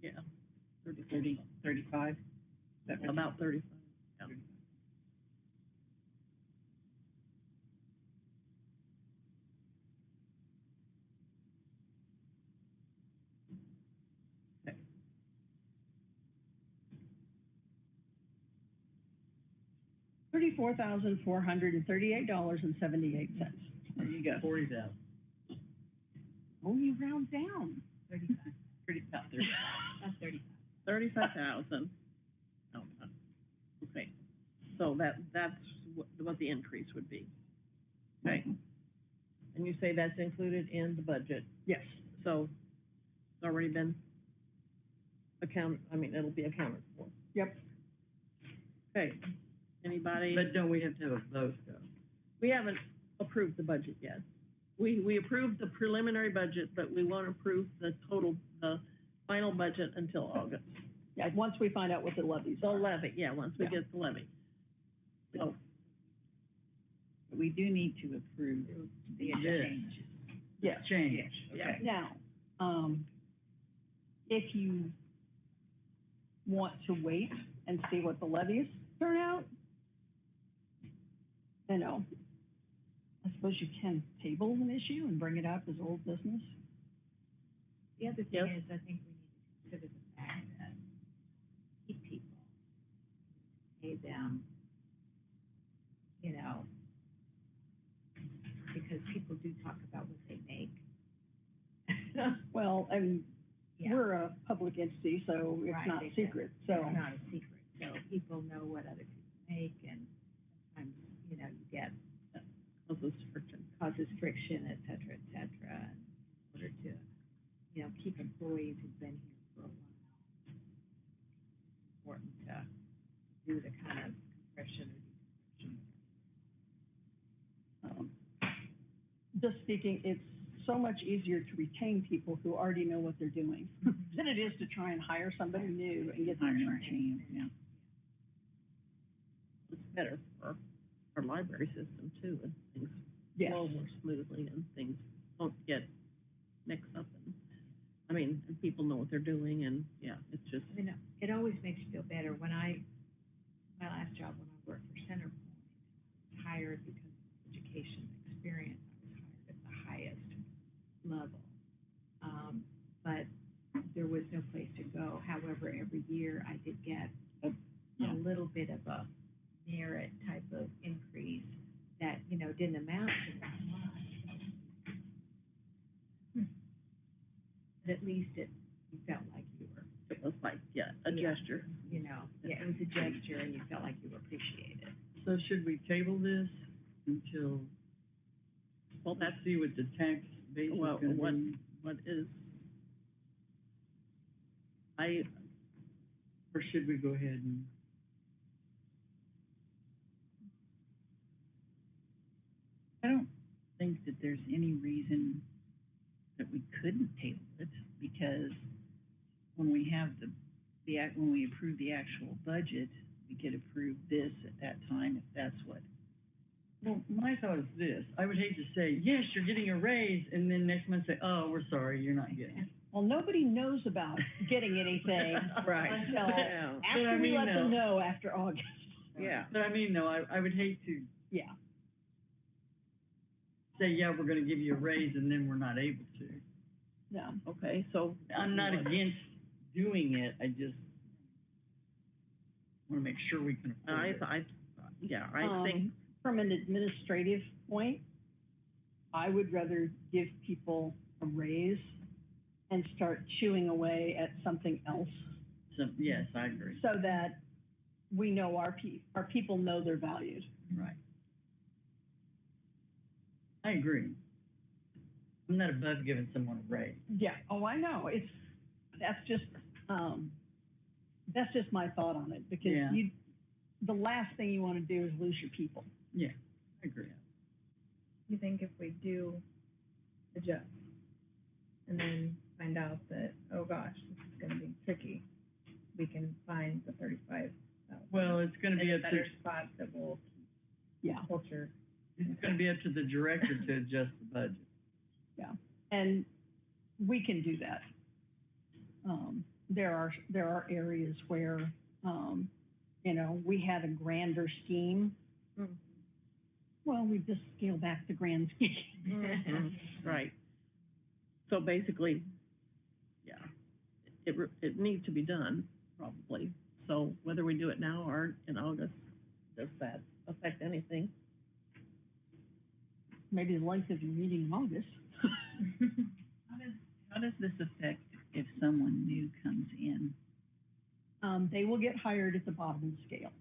Yeah. 35? About 35. Yeah. $34,438.78. There you go. 40,000. Oh, you round down. 35, About 30. that's 35. 35,000. Okay, so that's what the increase would be. Okay, And you say that's included in the budget, Yes. so it's already been it'll be accounted for. Yep. Okay, anybody? But don't we have to have a vote though? We haven't approved the budget yet. We approved the preliminary budget, but we won't approve the final budget until August. Yeah, once we find out what the levies The are. levy, yeah, once we Yeah. get the levy. So, We do need to approve the change. Yes. Change, yeah. okay. Now, if you want to wait and see what the levies turn out, you know, I suppose you can table an issue and bring it up as old business. The other thing Yes. is, I think we need to consider the fact that keep people, pay them, you know, because people do talk about what they make. Well, and Yeah. we're a public entity, so it's Right, not exactly. secret, so. It's not a secret, so people know what other people make, and sometimes, you know, you get, causes friction, et cetera, in order to, you know, keep employees who've been here for a while. It's important to do the kind of compression or decompression. Just speaking, it's so much easier to retain people who already know what they're doing than it is to try and hire somebody new and get them trained. Yeah. It's better for our library system too, and things Yes. flow more smoothly and things don't get mixed up and people know what they're doing and, yeah, it's just, I mean, it always makes you feel better. When my last job, when I worked for Centerpoint, I was hired because of education and experience. I was hired at the highest level. But there was no place to go. However, every year I did get a little bit of a merit type of increase that, you know, didn't amount to that much. But at least you felt like you were, it was like, yeah, a Yeah. gesture. you know, yeah, it was a gesture and you felt like you were appreciated. So should we table this until, Well, let's see what the tax base is Well, gonna be? what is, Or should we go ahead and? I don't think that there's any reason that we couldn't table it, because when we have when we approve the actual budget, we could approve this at that time, if that's what. Well, my thought is this, I would hate to say, yes, you're getting a raise, and then next month say, oh, we're sorry, you're not getting it. Well, nobody knows about getting anything right, until yeah, But I after we mean, let them no. know after August. yeah. But I mean, no, I would hate to Yeah. say, yeah, we're gonna give you a raise, and then we're not able to. No. Okay, so. I'm not against doing it, I just wanna make sure we can afford it. I think, From an administrative point, I would rather give people a raise and start chewing away at something else So, yes, I agree. so that we know our people know they're valued. Right. I agree. I'm not above giving someone a raise. Yeah. Oh, I know. That's just my thought on it, because Yeah. the last thing you want to do is lose your people. Yeah, I agree. You think if we do adjust and then find out that, oh gosh, this is gonna be tricky, we can find the 35,000. Well, it's gonna be in a up better to, spot that will Yeah. keep culture. it's gonna be up to the director to adjust the budget. And we can do that. There are areas where, we had a grander scheme. Well, we just scale back the grand scheme. mhm, right. So basically, yeah, it needs to be done, probably. So whether we do it now or in August, does that affect anything? Maybe the length of your meeting in August. How does this affect if someone new comes in? They will get hired at the bottom of the scale.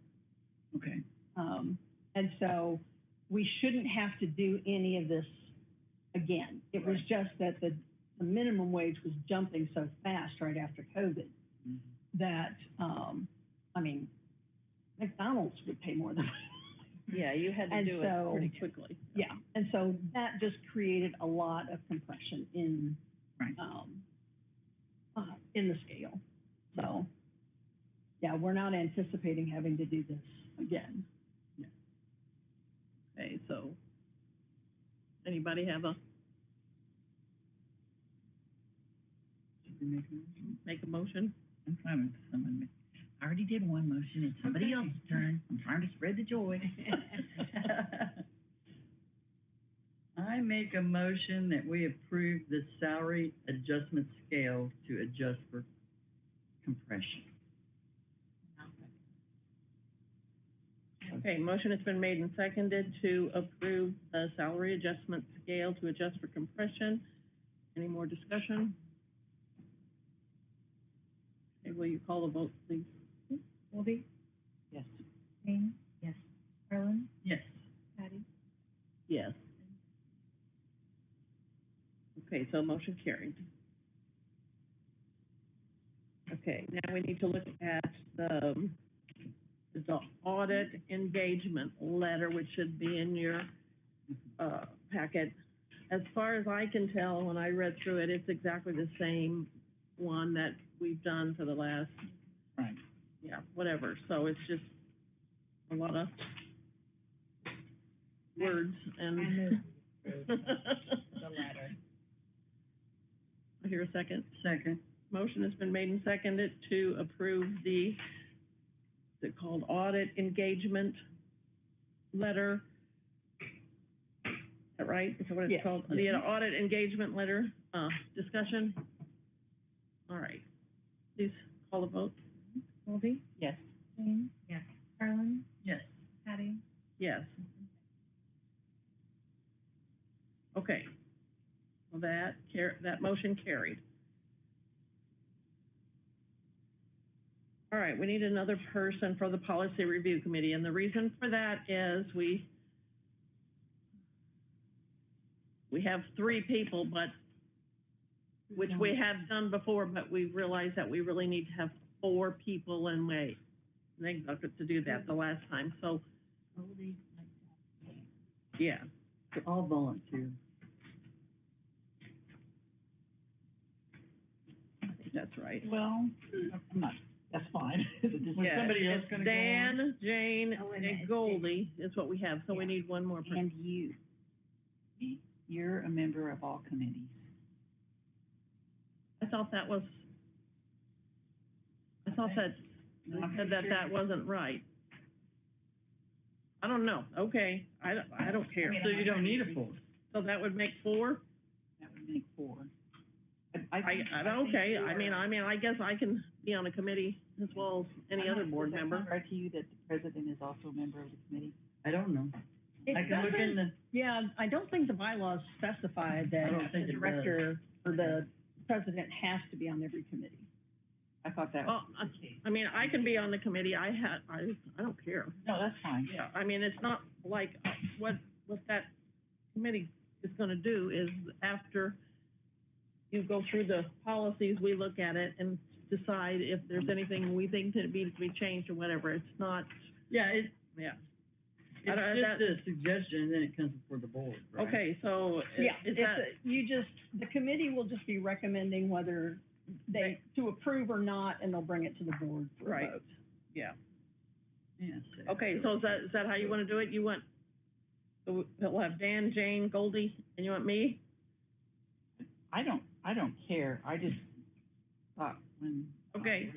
Okay. And so we shouldn't have to do any of this again. It was just that the minimum wage was jumping so fast right after COVID that, I mean, McDonald's would pay more than. Yeah, you had to And do it so- pretty quickly. Yeah, and so that just created a lot of compression in, Right. in the scale. So, yeah, we're not anticipating having to do this again. Okay, so, anybody have a, Should we make a motion? make a motion? I'm fine with someone. I already did one motion, it's somebody else's turn, I'm trying to spread the joy. I make a motion that we approve the salary adjustment scale to adjust for compression. Okay, motion has been made and seconded to approve the salary adjustment scale to adjust for compression. Any more discussion? Okay, will you call the vote, please? Colby, Yes. Jane, Yes. Harlan, Yes. Patty. Yes. Okay, so motion carried. Okay, now we need to look at the audit engagement letter, which should be in your, packet. As far as I can tell, when I read through it, it's exactly the same one that we've done for the last, Right. yeah, whatever. So it's just a lot of words and. I move the letter. I hear a second. Second. Motion has been made and seconded to approve the, is it called audit engagement letter? Is that right? Is that what it's Yes. called? The audit engagement letter, discussion? All right. Please call the vote. Colby, Yes. Jane, Yes. Harlan, Yes. Patty. Yes. Okay. Well, that motion carried. All right, we need another person for the policy review committee, and the reason for that is we have 3 people, but, which we have done before, but we realized that we really need to have 4 people, and they got to do that the last time, so, yeah. All volunteer. I think that's right. Well, I'm not, that's fine. Was Yeah, somebody else it's gonna go on? Dan, Jane, Oh, wait a and minute. Goldie is what we have, so we need one more person. And you. You're a member of all committees. I thought that said that wasn't right. I don't know, okay, I don't care. So you don't need a fourth. So that would make 4? That would make 4. Okay, I mean, I guess I can be on a committee as well as any other board member. Does that sound right to you that the president is also a member of the committee? I don't know. It I can look in the, Yeah, I don't think the bylaws specify that I don't think the it director or the president has to be on every committee. I thought that Well, was the case. I mean, I can be on the committee, I don't care. No, that's fine. Yeah, I mean, it's not like, what that committee is gonna do is after you go through the policies, we look at it and decide if there's anything we think that needs to be changed or whatever. It's not, yeah, it's I don't- just a suggestion, and then it comes before the board, right? okay, so Yeah, is it's that, the committee will just be recommending whether to approve or not, and they'll bring it to the board for a Right. vote. yeah. Yes. Okay, so is that how you wanna do it? You want, so we'll have Dan, Jane, Goldie, and you want me? I don't care. I just thought when. Okay.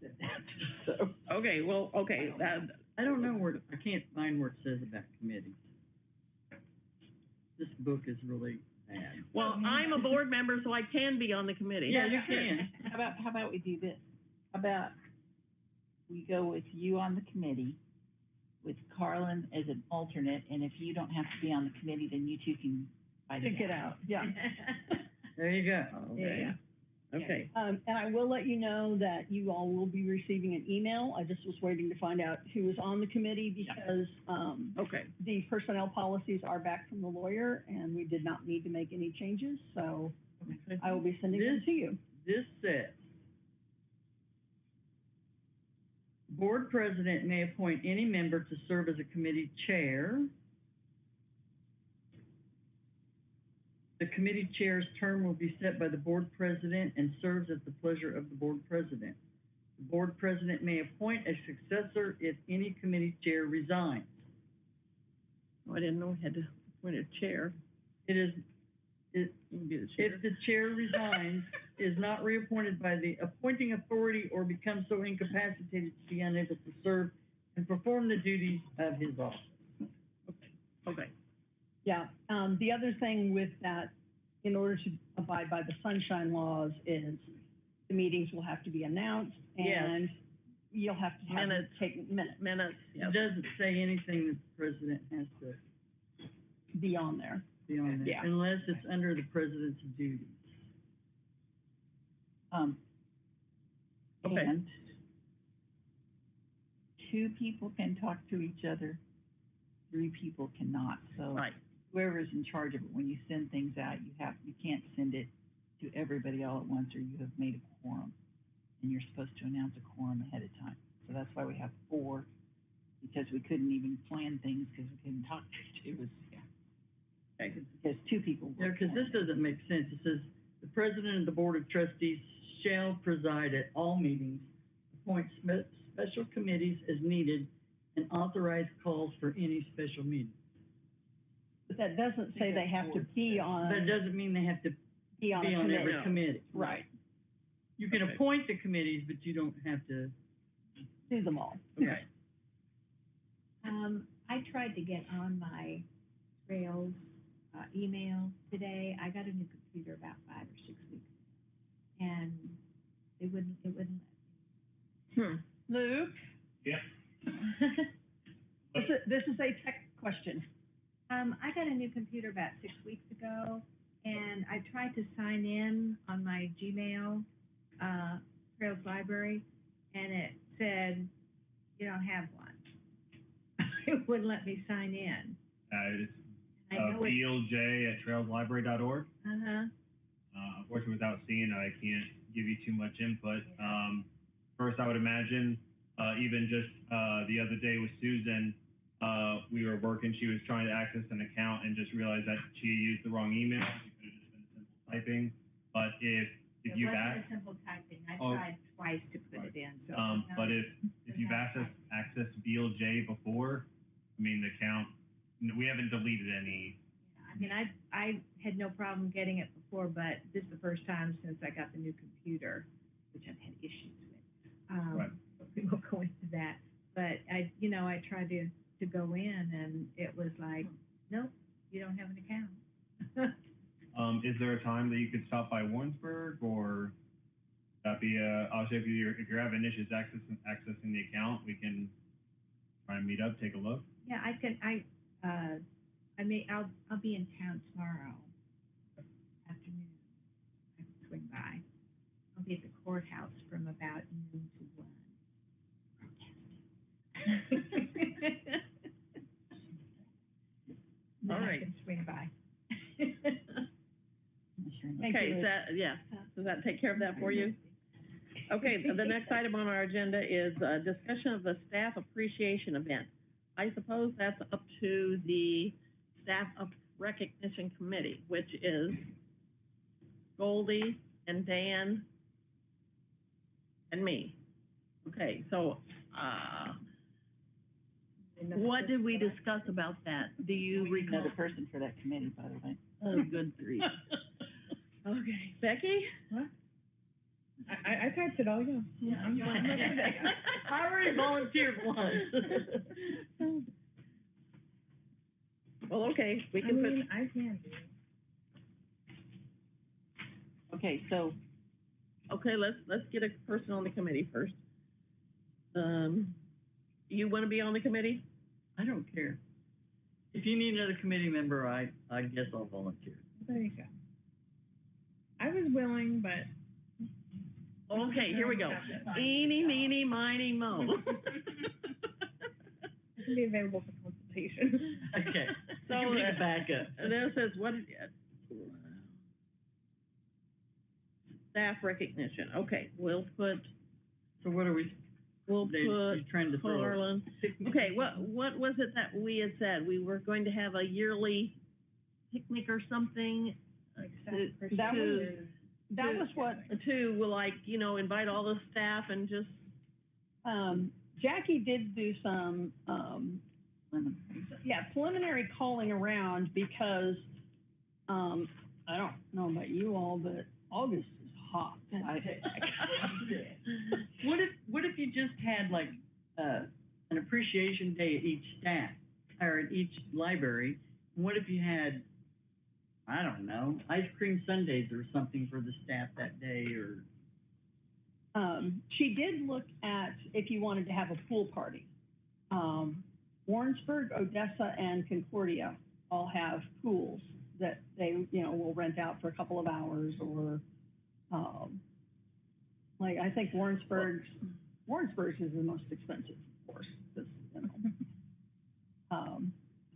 Said that, so. Okay, well, okay, that, I don't know where, I can't find where it says about committees. This book is really bad. well, I'm a board member, so I can be on the committee. Yeah, you can. How about we do this? How about we go with you on the committee, with Carlin as an alternate, and if you don't have to be on the committee, then you two can fight Pick it out, yeah. There you go. Okay. Okay. And I will let you know that you all will be receiving an email. I just was waiting to find out who was on the committee because, Okay. the personnel policies are back from the lawyer and we did not need to make any changes, so Okay. I will be sending them to you. This says, board president may appoint any member to serve as a committee chair. The committee chair's term will be set by the board president and serves at the pleasure of the board president. The board president may appoint a successor if any committee chair resigns. Oh, I didn't know we had to appoint a chair. It You can be the chair. if the chair resigns, is not reappointed by the appointing authority, or becomes so incapacitated to be unable to serve and perform the duties of his office. Okay. Yeah, the other thing with that, in order to abide by the sunshine laws, is the meetings will have to be announced Yes. and you'll have to have Minutes. take minutes, Minutes, yes. It doesn't say anything that the president has to be on there. be on there, Yeah. unless it's under the president's duties. Okay. And two people can talk to each other, three people cannot. So Right. whoever's in charge of it, when you send things out, you can't send it to everybody all at once, or you have made a quorum. And you're supposed to announce a quorum ahead of time. So that's why we have 4, because we couldn't even plan things because we couldn't talk to each other. Okay. Because 2 people were. Yeah, because this doesn't make sense. It says, the president of the board of trustees shall preside at all meetings, appoint special committees as needed, and authorize calls for any special meeting. But that doesn't say they have to be But it on, doesn't mean they have to be on be a on committee. every committee. Right, You can Okay. appoint the committees, but you don't have to. do them all. Okay. I tried to get on my Trails, email today. I got a new computer about 5 or 6 weeks ago. And it wouldn't Luke? Yeah. This is a tech question. I got a new computer about 6 weeks ago, and I tried to sign in on my Gmail, Trails Library, and it said, you don't have one. It wouldn't let me sign in. It's I know it's, BLJ@trailslibrary.org. uh-huh, Unfortunately, without seeing it, I can't give you too much input. First, I would imagine, even just the other day with Susan, we were working, she was trying to access an account and just realized that she used the wrong email. She could have just been simple typing. But if it you've wasn't asked, a simple typing. I Oh. tried twice to put it in, so. but if you've accessed BLJ before, I mean, the account, we haven't deleted any. I mean, I had no problem getting it before, but this is the first time since I got the new computer, which I've had issues with. Right. We won't go into that, but I tried to go in and it was like, nope, you don't have an account. Is there a time that you could stop by Warrensburg, or that be obviously if you're having issues accessing the account, we can try and meet up, take a look. Yeah, I'll be in town tomorrow afternoon. I can swing by. I'll be at the courthouse from about noon to 1. All Then I right. can swing by. Thank Okay, you. is that, yeah, does that take care of that for you? Okay, the next item on our agenda is a discussion of the staff appreciation event. I suppose that's up to the staff recognition committee, which is Goldie and Dan and me. Okay, so, what did we discuss about that? Do you We need recall? another person for that committee, by the way. Oh, good grief. Okay, Becky? What? I typed it all, yeah. I'm fine. I already volunteered once. Well, okay, we I can mean, I can do it. Okay, so okay, let's get a person on the committee first. You wanna be on the committee? I don't care. If you need another committee member, I guess I'll volunteer. There you go. I was willing, but Okay, here we go. Eeny, meeny, miny, mo. It can be available for consultation. Okay. So, You need to back up. and then it says, what, staff recognition, okay, we'll put, So what are we, we'll you're put trying to throw? Harlan. Okay, what was it that we had said? We were going to have a yearly picnic or something? That was what, To, well, like, you know, invite all the staff and just, Jackie did do some, preliminary calling around because, I don't know about you all, but August is hot. What if you just had like, an appreciation day at each staff, or at each library? What if you had, I don't know, ice cream sundaes or something for the staff that day, or? She did look at if you wanted to have a pool party. Warrensburg, Odessa, and Concordia all have pools that they, you know, will rent out for a couple of hours, or, like, I think Warrensburg's is the most expensive, of course, 'cause, you know.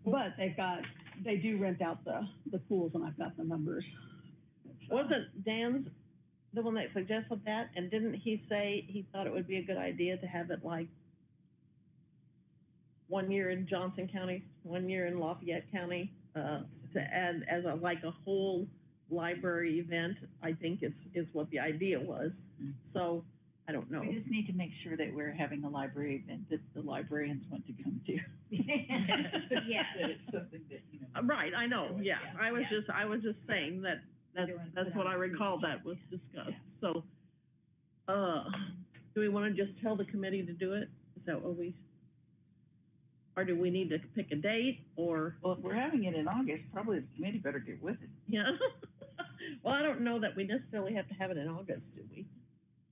But they do rent out the pools, and I've got the numbers. wasn't Dan's the one that suggested that? And didn't he say he thought it would be a good idea to have it like 1 year in Johnson County, 1 year in Lafayette County, to add as a, like a whole library event, I think is what the idea was. So, I don't know. We just need to make sure that we're having a library event that the librarians want to come to. Yeah. That it's something that, you know. Right, I know, yeah, I was just saying that's what I recall that was discussed, so, do we wanna just tell the committee to do it? Is that what or do we need to pick a date, or? Well, if we're having it in August, probably the committee better get with it. Yeah, well, I don't know that we necessarily have to have it in August, do we?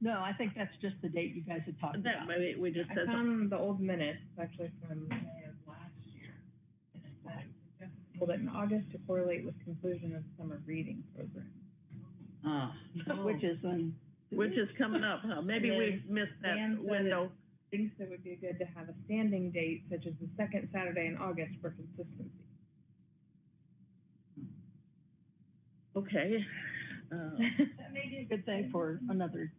No, I think that's just the date you guys had talked That, about. maybe we just I said, found the old minutes, actually from May of last year, and it said, suggested hold it in August to correlate with conclusion of summer reading program. Which is when, which is coming up, huh? Maybe And we've missed that Dan said window. Thinks it would be good to have a standing date, such as the second Saturday in August for consistency. Okay, that may be a good thing for another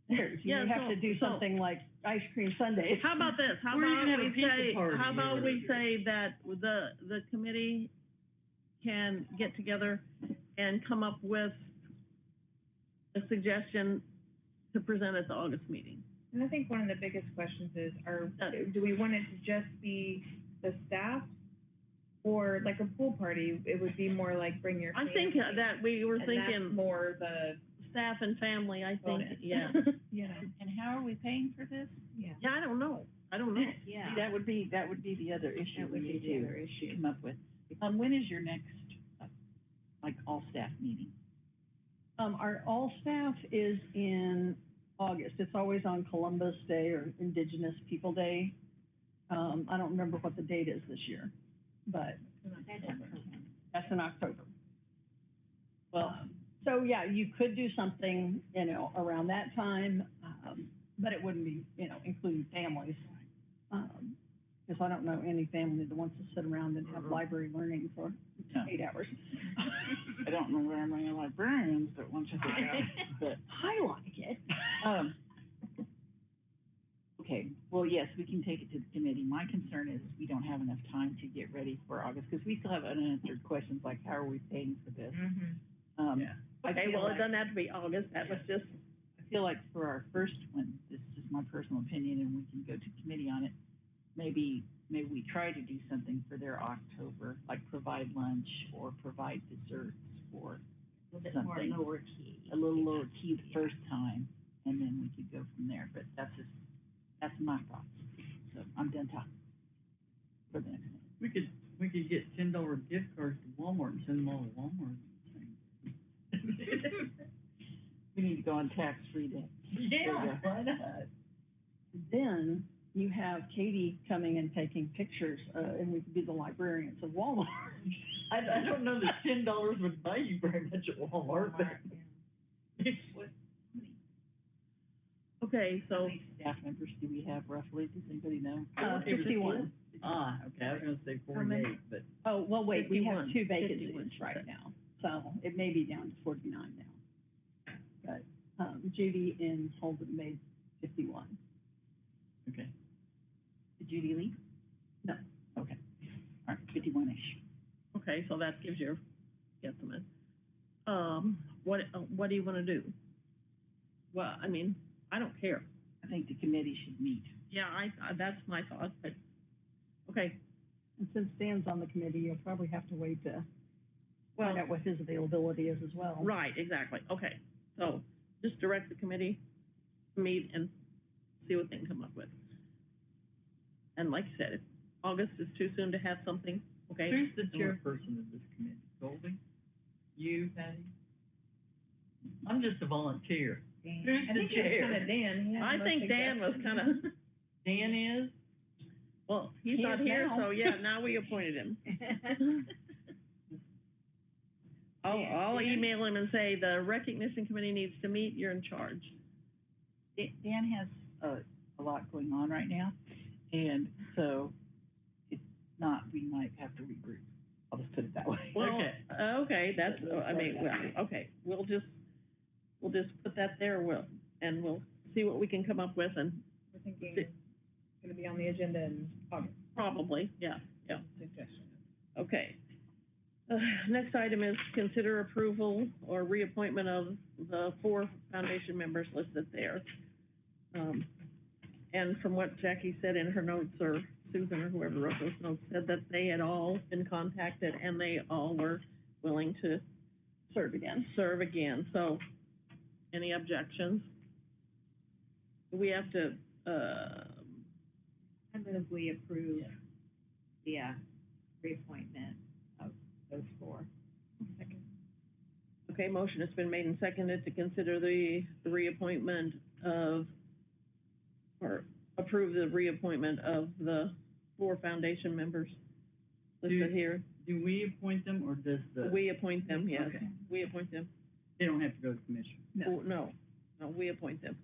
year. You Yeah, may have to do so- something like ice cream sundaes. how about this? How Or you can about have a we pizza say, party how about or- we say that the committee can get together and come up with a suggestion to present at the August meeting? And I think one of the biggest questions is, do we want it to just be the staff? Or like a pool party, it would be more like bring your I family. think that we were And that's thinking more the staff and family, I think, bonus. yeah. You know, And how are we paying for this? yeah. Yeah, I don't know. Yeah. That would be the other issue That we would be need the to other issue. come up with. When is your next, like, all-staff meeting? Our all staff is in August. It's always on Columbus Day or Indigenous People Day. I don't remember what the date is this year, but that's in October. Well, so yeah, you could do something, you know, around that time, but it wouldn't be, you know, including families. Because I don't know any family that wants to sit around and have library learning for No. 8 hours. I don't know very many librarians that want to do that, but, I like it. okay, well, yes, we can take it to the committee. My concern is we don't have enough time to get ready for August, because we still have unanswered questions like, how are we paying for this? I Okay, feel well, it like- doesn't have to be August, that was just, I feel like for our first one, this is just my personal opinion, and we can go to committee on it. Maybe we try to do something for their October, like provide lunch or provide desserts or A little bit more something. lower key. A little lower key the first time, and then we could go from there, but that's my thoughts. So I'm done talking for the next one. We could get $10 gift cards to Walmart and send them all to Walmart. We need to go on tax-free day. Yeah, why not? Then you have Katie coming and taking pictures, and we could be the librarians of Walmart. I don't know that $10 would buy you very much at Walmart, but. Okay, How so, many staff members do we have roughly? Does anybody know? 51. Ah, okay, I was gonna say How many? 48, but Oh, well, wait, we have 51. two 51, vacancies she right said. now, so it may be down to 49 now. But, Judy and Holden made 51. Okay. Did Judy leave? No. Okay. All right, 51-ish. okay, so that gives your guesstimate. What do you wanna do? Well, I mean, I don't care. I think the committee should meet. Yeah, that's my thought, but, okay, And since Dan's on the committee, you'll probably have to wait to find well, out what his availability is as well. right, exactly, okay. So, just direct the committee, meet and see what they can come up with. And like you said, if August is too soon to have something, okay? who's the then we're- chairperson of this committee? Goldie? You, Patty? I'm just a volunteer. Who's I the think it's chair? kinda Dan. He had I the think most Dan was suggestions. kinda, Dan is? well, he's He not is here, now. so yeah, now we appointed him. I'll email him and say, the recognition committee needs to meet, you're in charge. Dan has a lot going on right now, and so it's not, we might have to regroup. I'll just put it that way. Well, Okay. okay, that's, I mean, well, okay, we'll just put that there, we'll see what we can come up with, and We're thinking it's gonna be on the agenda in August. probably, yeah, yeah, Suggestion. okay. Next item is consider approval or reappointment of the 4 foundation members listed there. And from what Jackie said in her notes, or Susan or whoever wrote those notes, said that they had all been contacted and they all were willing to Serve again. So, any objections? Do we have to, I move we approve the, reappointment of those 4. Second. okay, motion has been made and seconded to consider the reappointment of, or approve the reappointment of the 4 foundation members listed here. Do we appoint them, or does the? We appoint them, yes, Okay. we appoint them. They don't have to go to commission? Oh, no, we appoint them.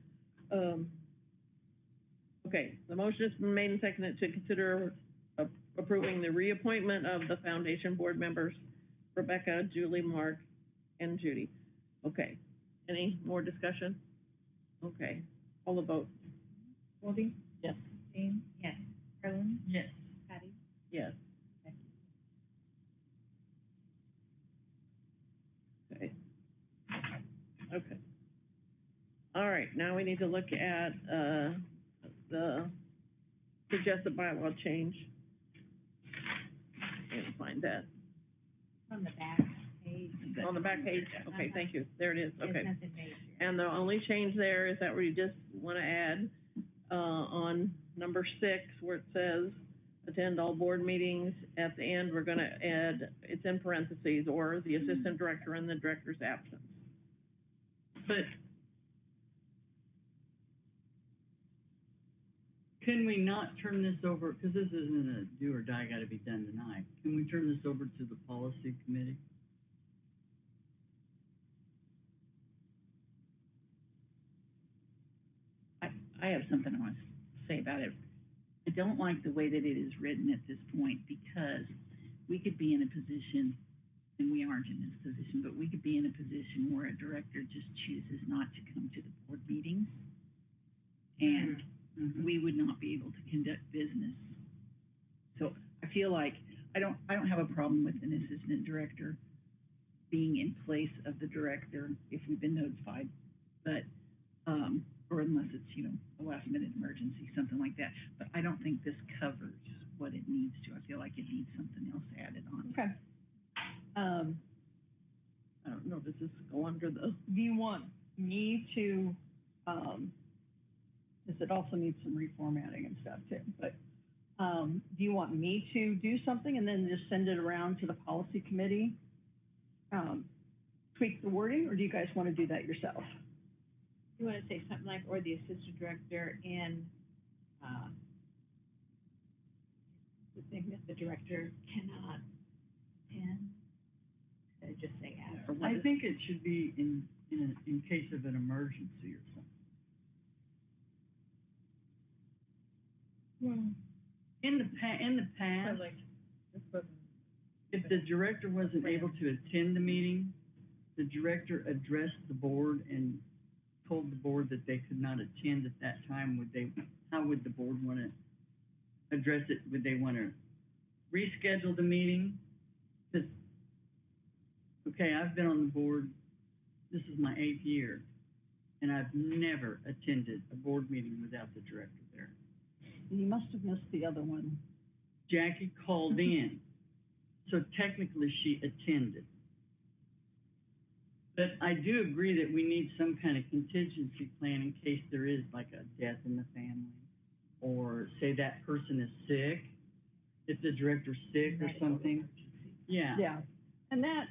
Okay, the motion has been made and seconded to consider approving the reappointment of the foundation board members, Rebecca, Julie, Mark, and Judy. Okay, any more discussion? Okay, all the vote. Goldie? Yes. Jane? Yes. Carlin? Yes. Patty? Yes. Okay. Okay. All right, now we need to look at, the suggested bylaw change. Can't find that. On the back page. On the back page, okay, thank you, there it is, There's okay. nothing major. And the only change there is that we just wanna add, on number 6, where it says, attend all board meetings, at the end, we're gonna add, it's in parentheses, or the assistant director in the director's absence. But can we not turn this over, because this isn't a do or die, gotta be done tonight. Can we turn this over to the policy committee? I have something I want to say about it. I don't like the way that it is written at this point, because we could be in a position, and we aren't in this position, but we could be in a position where a director just chooses not to come to the board meetings, and we would not be able to conduct business. So I feel like I don't have a problem with an assistant director being in place of the director if we've been notified, but or unless it's, a last minute emergency, something like that. But I don't think this covers what it needs to. I feel like it needs something else added on. Okay. I don't know, does this go under the, Do you want me to, because it also needs some reformatting and stuff too, but, do you want me to do something and then just send it around to the policy committee? Tweak the wording, or do you guys want to do that yourself? You wanna say something like, or the assistant director in, the thing that the director cannot attend? Just say after. I think it should be in case of an emergency or something. Well, In the past, like, this wasn't. if the director wasn't able to attend the meeting, the director addressed the board and told the board that they could not attend at that time. How would the board want to address it? Would they want to reschedule the meeting? 'Cause, okay, I've been on the board, this is my 8th year, and I've never attended a board meeting without the director there. You must have missed the other one. Jackie called in, so technically she attended. But I do agree that we need some kind of contingency plan in case there is like a death in the family, or say that person is sick, if the director's sick or something. Yeah. Yeah, and that,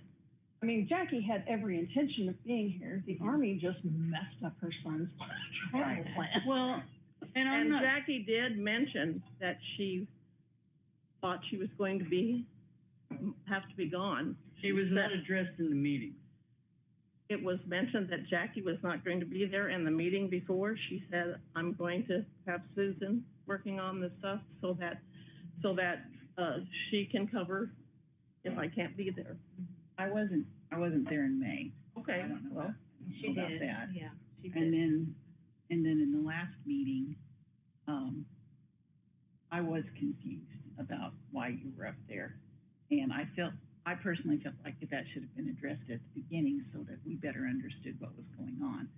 I mean, Jackie had every intention of being here. The Army just messed up her son's travel plan. Well, and I'm And not, Jackie did mention that she thought she was going to have to be gone. she was not addressed in the meeting. It was mentioned that Jackie was not going to be there in the meeting before. She said, I'm going to have Susan working on this stuff so that she can cover if I can't be there. I wasn't there in May. Okay, I don't know well, about, She about did, that. yeah, she did. And then in the last meeting, I was confused about why you were up there. And I personally felt like that should have been addressed at the beginning so that we better understood what was going on.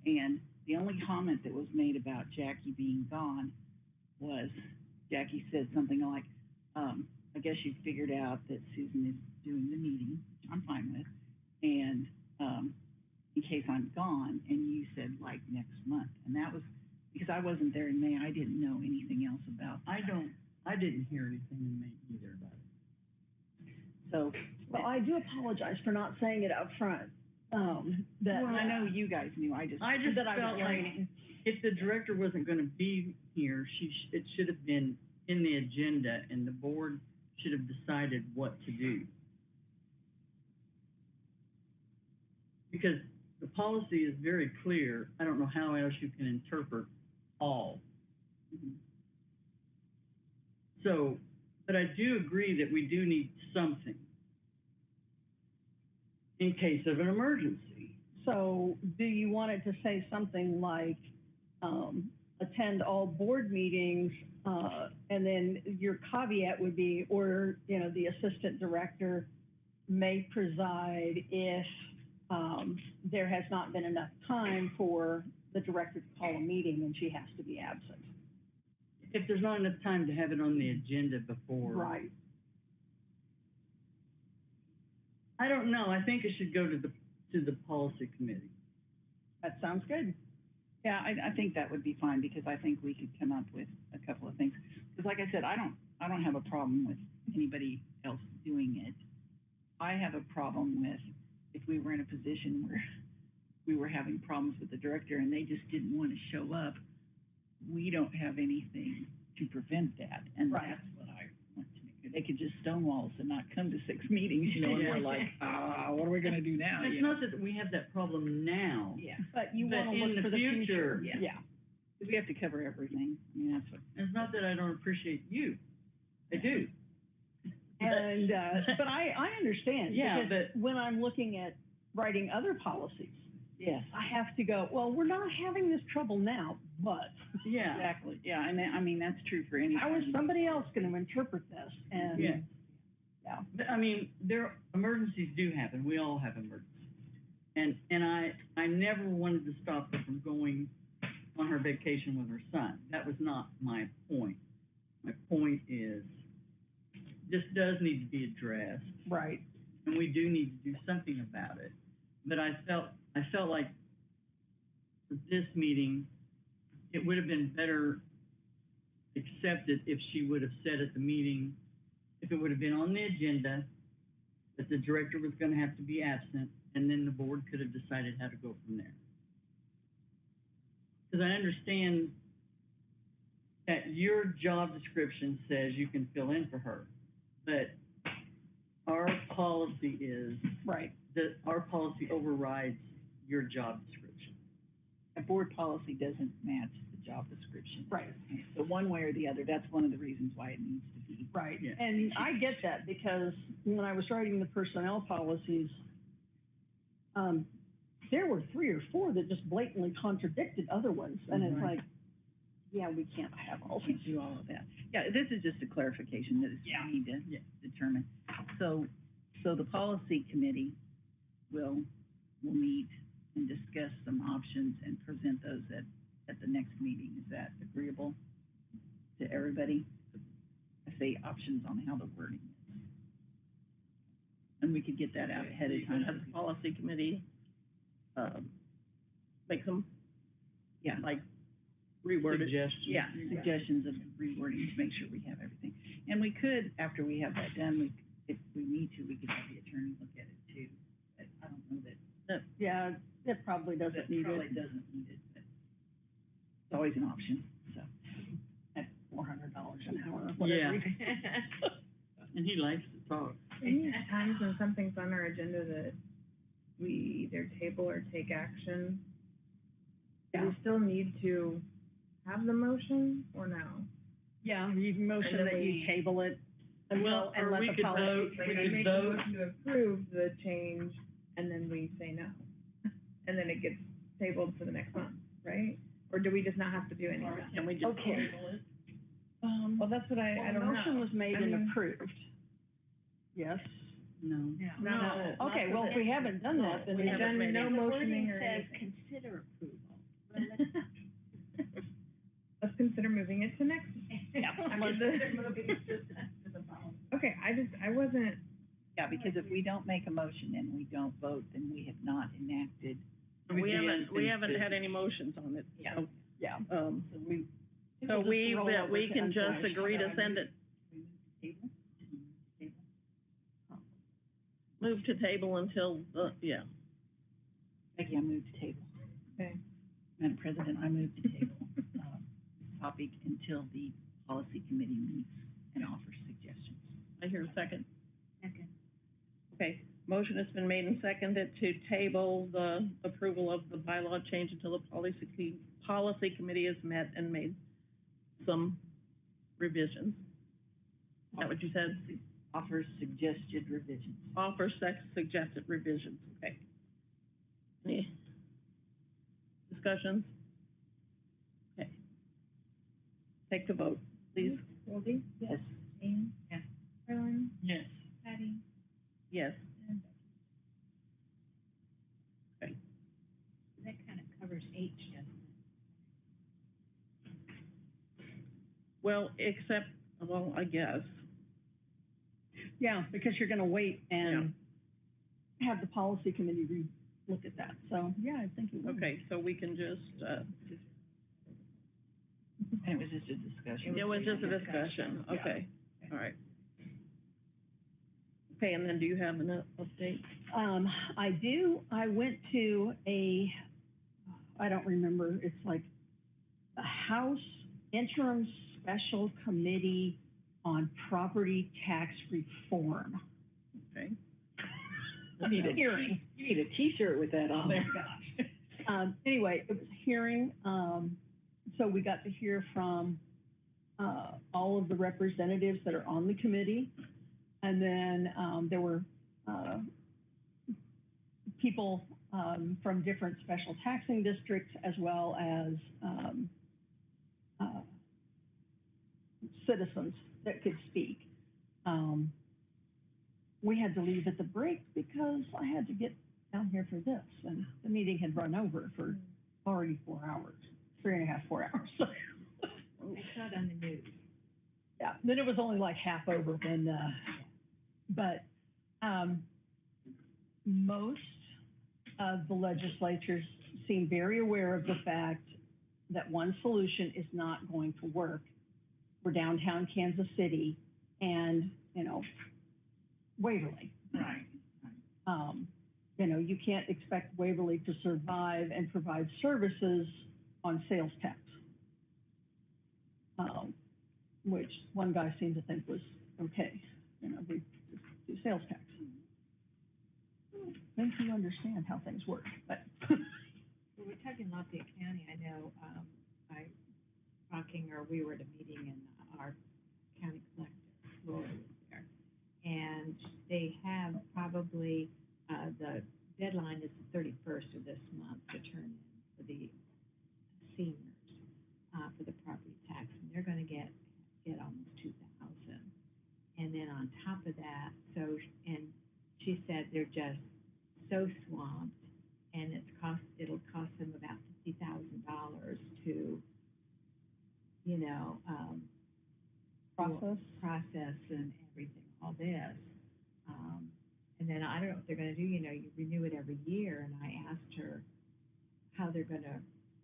And the only comment that was made about Jackie being gone was, Jackie said something like, I guess you figured out that Susan is doing the meeting, which I'm fine with, and, in case I'm gone, and you said like next month. And that was, because I wasn't there in May, I didn't know anything else about that. I didn't hear anything in May either about it. So, Well, I do apologize for not saying it up front, that. I know you guys knew, I just That I was felt like training. if the director wasn't gonna be here, it should have been in the agenda, and the board should have decided what to do. Because the policy is very clear, I don't know how else you can interpret all. So, but I do agree that we do need something in case of an emergency. So do you want it to say something like, attend all board meetings, and then your caveat would be, or, the assistant director may preside if, there has not been enough time for the director to call a meeting and she has to be absent. If there's not enough time to have it on the agenda before. Right. I don't know, I think it should go to the policy committee. That sounds good. yeah, I think that would be fine, because I think we could come up with a couple of things. Because like I said, I don't have a problem with anybody else doing it. I have a problem with if we were in a position where we were having problems with the director and they just didn't want to show up, we don't have anything to prevent that. And Right. that's what I want to make. They could just stonewall us and not come to 6 meetings, and we're like, what are we gonna do now? It's not that we have that problem now. Yeah, But you But want to in look the for the future. future, Yeah. we have to cover everything. I mean, that's what. It's not that I don't appreciate you, I do. And, but I understand. Yeah, because but- when I'm looking at writing other policies, Yes. I have to go, well, we're not having this trouble now, but Yeah, Exactly, yeah, and I mean, that's true for any. how is somebody else going to interpret this? And, yeah. yeah. But, I mean, emergencies do happen, we all have emergencies. And I never wanted to stop her from going on her vacation with her son. That was not my point. My point is, this does need to be addressed, Right. and we do need to do something about it. But I felt like for this meeting, it would have been better accepted if she would have said at the meeting, if it would have been on the agenda, that the director was gonna have to be absent, and then the board could have decided how to go from there. Because I understand that your job description says you can fill in for her, but our policy is Right. that our policy overrides your job description. A board policy doesn't match the job description. Right. So one way or the other, that's one of the reasons why it needs to be. Right, Yeah. and I get that, because when I was writing the personnel policies, there were 3 or 4 that just blatantly contradicted other ones, and it's Right. like, yeah, we can't have all Can't these. do all of that. Yeah, this is just a clarification that we need to determine. So the policy committee will meet and discuss some options and present those at the next meeting. Is that agreeable to everybody? I say options on how the wording is. And we could get that out ahead of time. As a policy committee, make some, Yeah. like, reworded. Yeah, suggestions of rewording to make sure we have everything. And we could, after we have that done, if we need to, we could have the attorney look at it too. But I don't know that, Yeah, it probably doesn't that need probably it. doesn't need it, but it's always an option, so. At $400 an hour, Yeah. whatever. And he likes to talk. Any times when something's on our agenda that we either table or take action, do we still need to have the motion or no? Yeah, you motion And then that you we- table it Well, and or let we the could policy. vote, Like we I could make a vote. motion to approve the change, and then we say no. And then it gets tabled for the next month, right? Or do we just not have to do any of that? Can we just Okay. table it? Well, that's what I Well, don't the know. motion was made I and mean, approved. Yes? No. No. Okay, well, if we haven't done that, then We We've haven't done made no any- motioning or anything. consider approval. Let's consider moving it to next. I mean, Okay, I wasn't, Yeah, because if we don't make a motion and we don't vote, then we have not enacted. We haven't had any motions on it, so, Yeah. so We'll just roll we over to can just unfinished. agree to send it, move to table until, yeah. Becky, I move to table. okay. Madam President, I move to table, topic until the policy committee meets and offers suggestions. I hear a second. Second. Okay, motion has been made and seconded to table the approval of the bylaw change until the policy committee has met and made some revisions. Is that what you said? Offers suggested revisions. Offer suggested revisions, okay. Any discussions? Okay. Take the vote, please. Goldie? Yes. Jane? Yes. Carolyn? Yes. Patty? Yes. And That kind of covers H, doesn't it? Well, except, well, I guess. Yeah, because you're gonna wait and have the policy committee look at that, so, yeah, I think it would. Okay, so we can just, And it was just a discussion. it was just a discussion, okay, all right. Okay, and then do you have an update? I do, I went to I don't remember, it's like the House Interim Special Committee on Property Tax Reform. Okay. You need a Hearing. You need a T-shirt with that on there. Anyway, it was a hearing, so we got to hear from, all of the representatives that are on the committee. And then, there were, people, from different special taxing districts as well as, citizens that could speak. We had to leave at the break because I had to get down here for this, and the meeting had run over for already 4 hours, 3.5, 4 hours. I saw it on the news. Yeah, then it was only like half over when, but, most of the legislatures seem very aware of the fact that one solution is not going to work for downtown Kansas City and, Waverly. Right. You can't expect Waverly to survive and provide services on sales tax. Which one guy seemed to think was okay, we just do sales tax. I think you understand how things work, but. Well, we're talking Lafayette County, I know, I talking, or we were at a meeting and our county collector, Laura, was there. And they have probably, the deadline is the 31st of this month to turn in for the seniors, for the property tax. And they're gonna get almost 2,000. And then on top of that, so, and she said they're just so swamped, and it'll cost them about $50,000 to, you know, process and everything, all this. And then I don't know what they're gonna do, you know, you renew it every year, and I asked her how they're gonna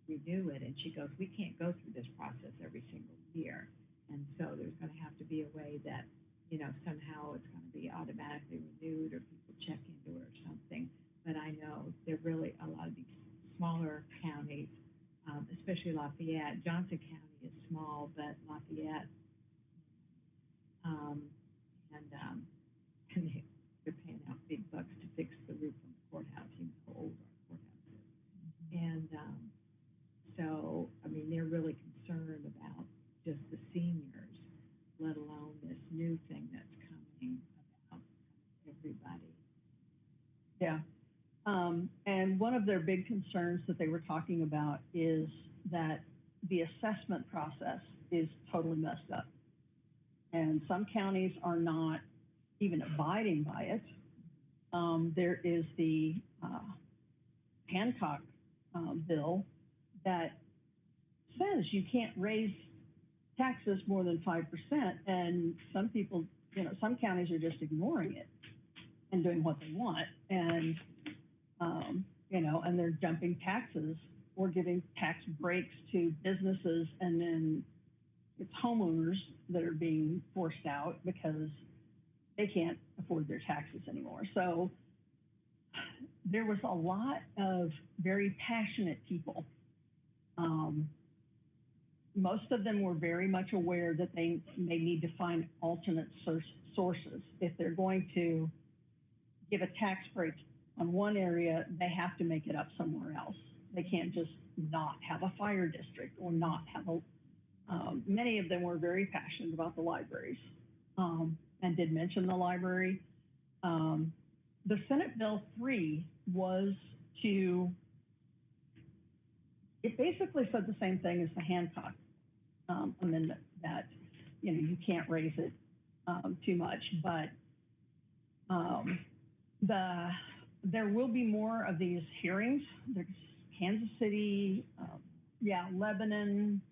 renew it, and she goes, we can't go through this process every single year. And so there's gonna have to be a way that, you know, somehow it's gonna be automatically renewed, or people check into it or something. But I know they're really, a lot of these smaller counties, especially Lafayette. Johnson County is small, but Lafayette, and they're paying out big bucks to fix the roof on the courthouse, you know how old our courthouse is. And, so, I mean, they're really concerned about just the seniors, let alone this new thing that's coming about everybody. Yeah. And one of their big concerns that they were talking about is that the assessment process is totally messed up. And some counties are not even abiding by it. There is the Hancock bill that says you can't raise taxes more than 5%, and some people, you know, some counties are just ignoring it and doing what they want, and you know, and they're dumping taxes or giving tax breaks to businesses, and then it's homeowners that are being forced out because they can't afford their taxes anymore. So there was a lot of very passionate people. Most of them were very much aware that they need to find alternate sources. If they're going to give a tax break on one area, they have to make it up somewhere else. They can't just not have a fire district or not have a, many of them were very passionate about the libraries, and did mention the library. The Senate Bill 3 was to, it basically said the same thing as the Hancock amendment, that, you know, you can't raise it too much, but there will be more of these hearings. There's Kansas City, Lebanon.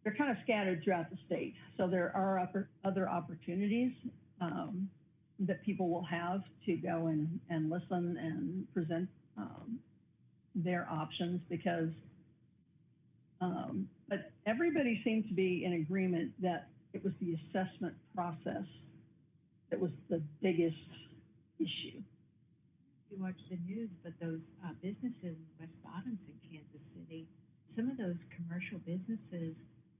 They're kind of scattered throughout the state. So there are other opportunities that people will have to go and listen and present their options, because, but everybody seemed to be in agreement that it was the assessment process that was the biggest issue. You watch the news, but those businesses in the West Bottoms in Kansas City, some of those commercial businesses,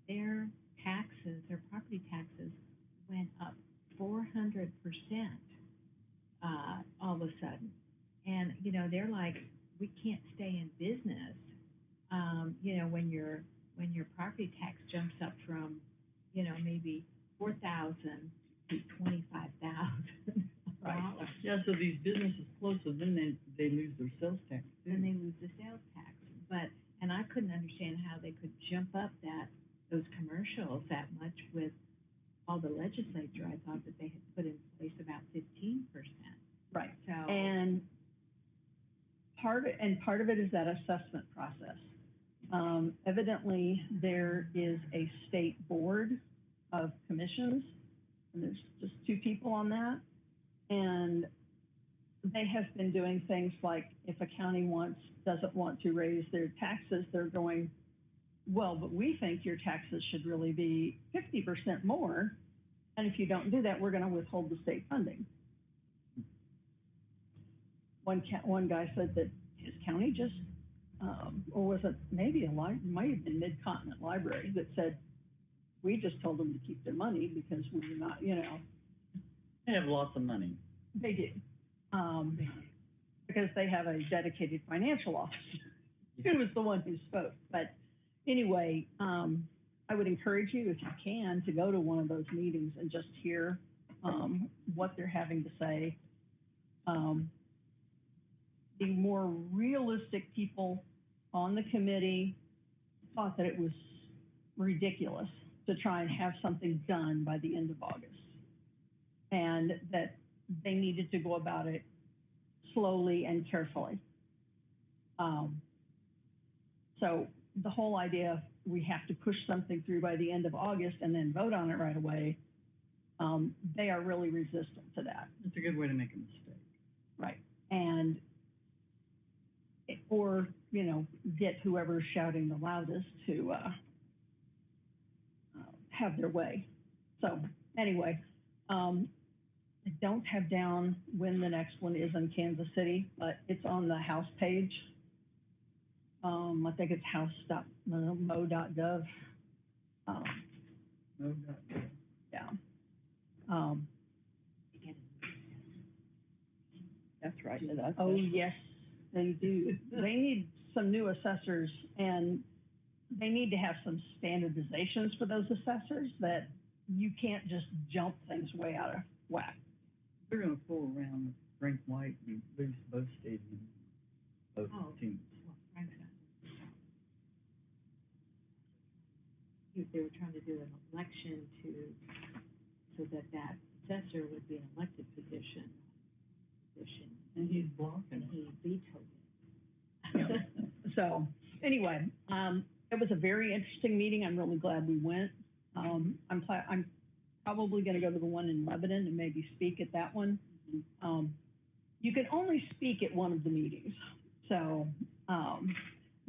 their taxes, their property taxes went up 400% all of a sudden. And, you know, they're like, we can't stay in business, you know, when your property tax jumps up from, you know, maybe $4,000 to $25,000. Right. Yeah, so these businesses close, so then they lose their sales tax too. Then they lose the sales tax. But, and I couldn't understand how they could jump up those commercials that much with all the legislature. I thought that they had put in place about 15%. Right. So. And part of it is that assessment process. Evidently, there is a state board of commissions, and there's just 2 people on that. And they have been doing things like, if a county doesn't want to raise their taxes, they're going, well, but we think your taxes should really be 50% more. And if you don't do that, we're going to withhold the state funding. One guy said that his county just, or was it maybe might have been Mid-Continent Library, that said, we just told them to keep their money because we're not, you know. They have lots of money. They do. Because they have a dedicated financial officer who was the one who spoke. But anyway, I would encourage you, if you can, to go to one of those meetings and just hear, what they're having to say. The more realistic people on the committee thought that it was ridiculous to try and have something done by the end of August. And that they needed to go about it slowly and carefully. So the whole idea, we have to push something through by the end of August and then vote on it right away, they are really resistant to that. It's a good way to make a mistake. Right. And, or, you know, get whoever's shouting the loudest to have their way. So anyway, I don't have down when the next one is in Kansas City, but it's on the House page. I think it's house.mo.gov. Yeah. That's right. Oh, yes, they do. They need some new assessors, and they need to have some standardizations for those assessors that you can't just jump things way out of whack. They're gonna fool around with Frank White and lose both stadiums, both teams. Well, Frank's not. They were trying to do an election so that assessor would be an elected position. And he's blocking And it. he vetoed it. So, anyway, it was a very interesting meeting. I'm really glad we went. I'm probably gonna go to the one in Lebanon and maybe speak at that one. You can only speak at one of the meetings. So,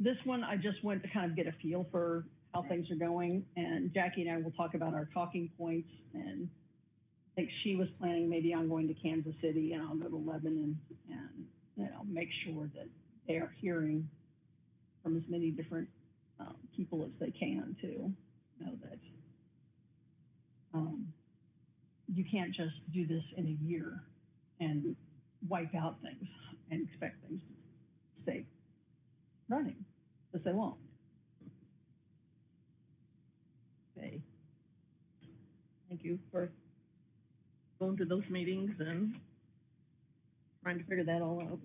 this one, I just went to kind of get a feel for how things are going, and Jackie and I will talk about our talking points, and I think she was planning maybe on going to Kansas City, and I'll go to Lebanon and, you know, make sure that they are hearing from as many different people as they can to know that you can't just do this in a year and wipe out things and expect things to stay running, because they won't. Okay. Thank you for going to those meetings and trying to figure that all out.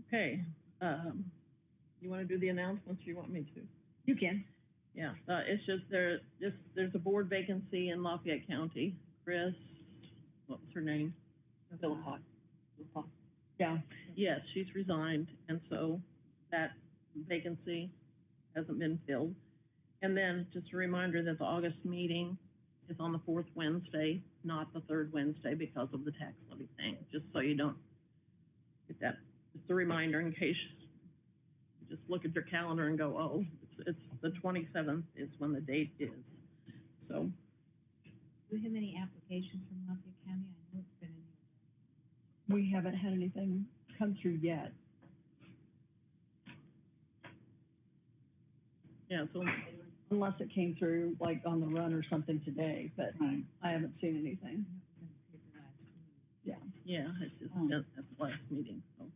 Okay, you want to do the announcements, or you want me to? You can. Yeah, it's just there's a board vacancy in Lafayette County. Chris, what was her name? Philipot. Yeah. Yes, she's resigned, and so that vacancy hasn't been filled. And then just a reminder that the August meeting is on the fourth Wednesday, not the third Wednesday, because of the tax levy thing, just so you don't get that. Just a reminder in case you just look at your calendar and go, oh, it's the 27th is when the date is. So. Do we have any applications from Lafayette County? I know it's been in. We haven't had anything come through yet. Yeah, so. Unless it came through like on the run or something today, but Right. I haven't seen anything. Yeah. Yeah, it's just at the last meeting, so.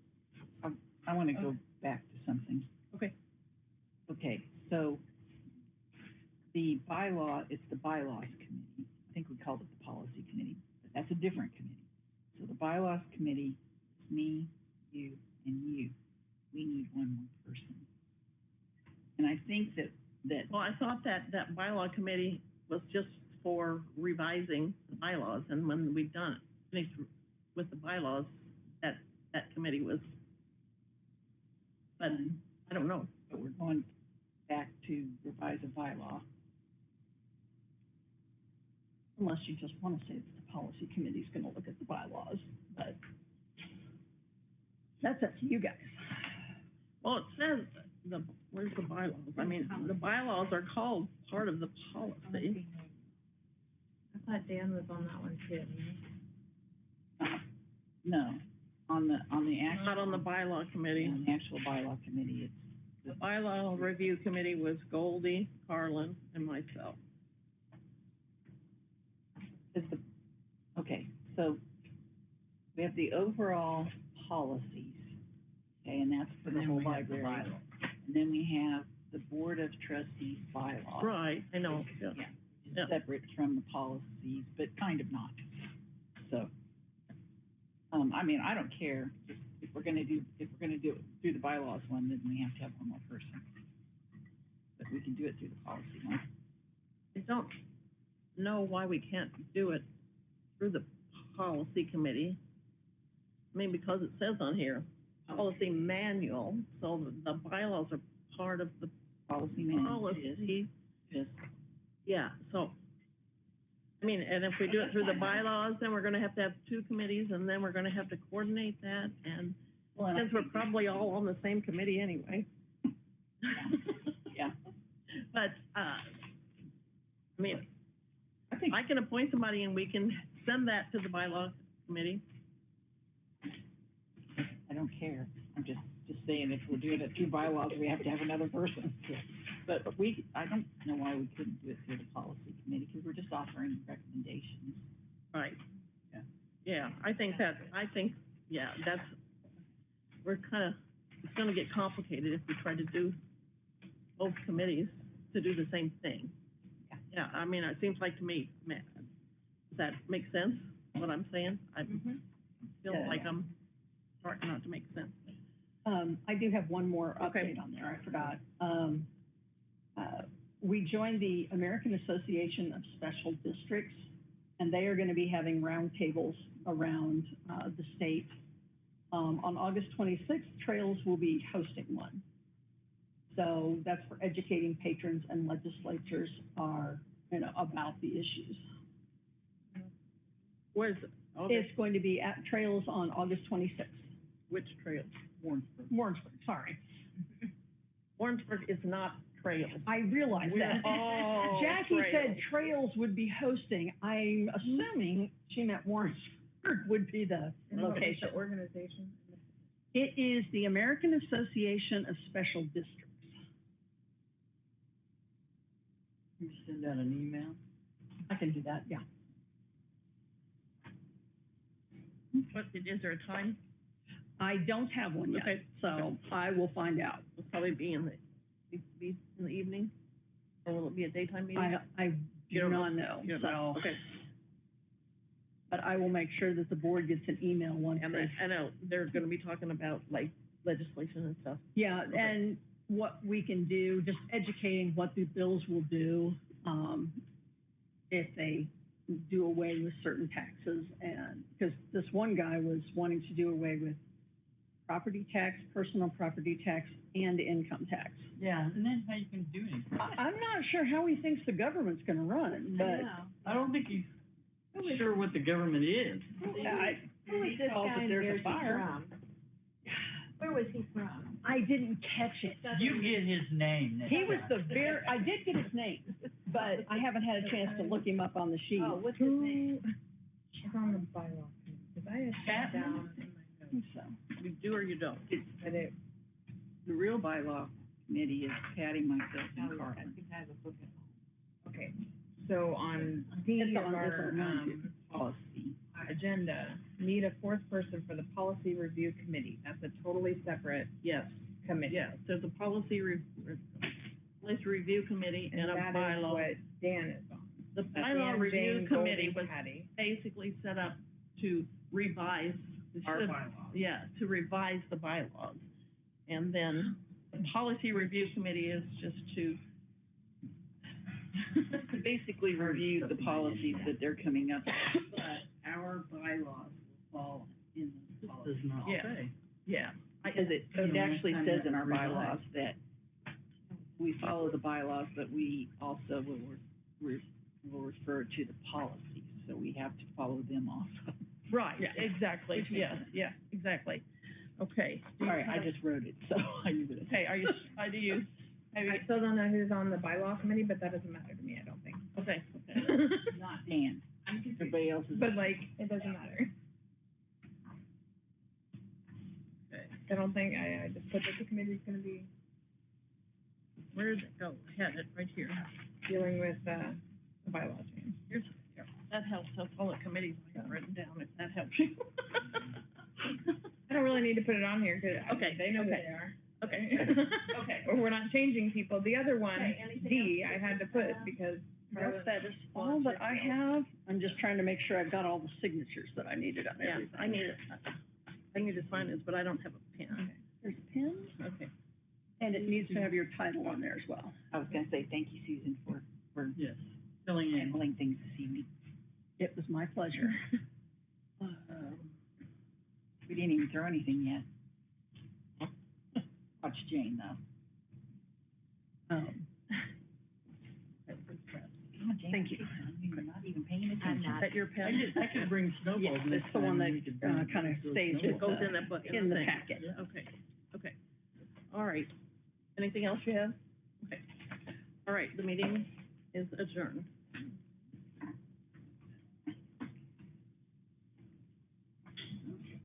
I want to go back to something. Okay. Okay, so the bylaw, it's the bylaws committee. I think we called it the policy committee, but that's a different committee. So the bylaws committee, is me, you, and you. We need one more person. And I think that Well, I thought that bylaw committee was just for revising the bylaws, and when we've finished with the bylaws, that committee was, but I don't know. but we're going back to revise a bylaw. Unless you just want to say that the policy committee's going to look at the bylaws, but that's up to you guys. Well, it says, where's the bylaws? I mean, the bylaws are called part of the policy. I thought Dan was on that one too. No, on the actual. Not on the bylaw committee. On the actual bylaw committee, The bylaw review committee was Goldie, Carlin, and myself. okay, so we have the overall policies, okay, and that's for the whole library. And then we have the Board of Trustees bylaws. Right, I know, yeah. Yeah, Yeah. separate from the policies, but kind of not. So, I mean, I don't care. If we're gonna do the bylaws one, then we have to have one more person. But we can do it through the policy one. I don't know why we can't do it through the policy committee. I mean, because it says on here, policy manual, so the bylaws are part of the Policy manual. policy. Yes. Yeah, so, I mean, and if we do it through the bylaws, then we're gonna have to have two committees, and then we're gonna have to coordinate that, and Well, and I since we're think- probably all on the same committee anyway. Yeah. But, I mean, I think, I can appoint somebody and we can send that to the bylaw committee. I don't care. I'm just saying if we're doing it through bylaws, we have to have another person. But I don't know why we couldn't do it through the policy committee, because we're just offering recommendations. Right. Yeah. Yeah, I think, yeah, we're kinda, it's gonna get complicated if we try to do both committees to do the same thing. Yeah, I mean, it seems like to me, does that make sense, what I'm saying? I feel Yeah. like I'm starting not to make sense. I do have one more Okay. update on there, I forgot. We joined the American Association of Special Districts, and they are gonna be having roundtables around, the state. On August 26th, Trails will be hosting one. So that's for educating patrons and legislatures about the issues. Where's, It's going to be at Trails on August 26th. which trail? Warrensburg, sorry. Warrensburg is not Trails. I realize that. Oh, Jackie said Trails. Trails would be hosting. I'm assuming she meant Warrensburg would be the location. The organization. It is the American Association of Special Districts. You send out an email? I can do that, yeah. What, is there a time? I don't have one yet, Okay. so I will find out. It'll probably be in the evening, or will it be a daytime meeting? I You do don't not know, You don't so, know. Okay, but I will make sure that the board gets an email once and they. I know, they're gonna be talking about like legislation and stuff. Yeah, Okay. and what we can do, just educating what the bills will do, if they do away with certain taxes, and, because this one guy was wanting to do away with property tax, personal property tax, and income tax. Yeah, and then how you can do anything. I'm not sure how he thinks the government's gonna run, but I don't think he's sure what the government is. Who was this calls guy if and there's a where's he fire. from? Where was he from? I didn't catch it. You get his name. next He was time. I did get his name, but I haven't had a chance to look him up on the sheet. Oh, what's his name? She's on the bylaw committee, because I had that Chapman? down in my notes, So, You do or you don't? but it, The real bylaw committee is Patty, myself, Oh, and I Carlin. think I have a book at home. okay, so on D It's of on- our, it's on Policy. agenda, need a fourth person for the policy review committee. That's a totally separate Yes, committee. yes, there's a policy review committee and a that is bylaw. what Dan is on. The Dan, bylaw review Jane, committee Goldie, was Patty. basically set up to revise. Our bylaws. Yeah, to revise the bylaws. And then the policy review committee is just to Basically review the policies that they're coming up with. But our bylaws will fall in the policy. Does not Yeah. say. yeah. Because it actually says in our bylaws that we follow the bylaws, but we also will refer to the policies, so we have to follow them also. Right, Yeah. exactly, Which makes yeah, sense. yeah, exactly. Okay. All right, I just wrote it, so I knew it. Okay, are you, do you, have you, I still don't know who's on the bylaw committee, but that doesn't matter to me, I don't think. okay, okay. Not Dan. Everybody else is. But like, it doesn't matter. Okay. I don't think, I just put that the committee's gonna be Where did it go? I had it right here. dealing with, the bylaw change. Here's, here. That helps, that's all the committees I have written down, if that helps you. I don't really need to put it on here, cause Okay, they know who okay. they are. Okay, Okay. Or we're not changing people. The other one, Okay, anything D, else? I had to put because Yes, that is all that I have. I'm just trying to make sure I've got all the signatures that I needed on Yeah, everything. I need to sign this, but I don't have a pen. There's a pen, Okay. and it needs to have your title on there as well. I was gonna say, thank you, Susan, for Yes, filling in. handling things this evening. It was my pleasure. We didn't even throw anything yet. Watch Jane, though. Oh, Jane, Thank you. You're not even paying I'm attention. not. Is that your I pen? could bring snowballs Yeah, next it's the one time, that, and we could bring kind of those stays It with goes the, in that book. in the thing. packet. Okay, okay. All right. Anything else you have? Okay. All right, the meeting is adjourned.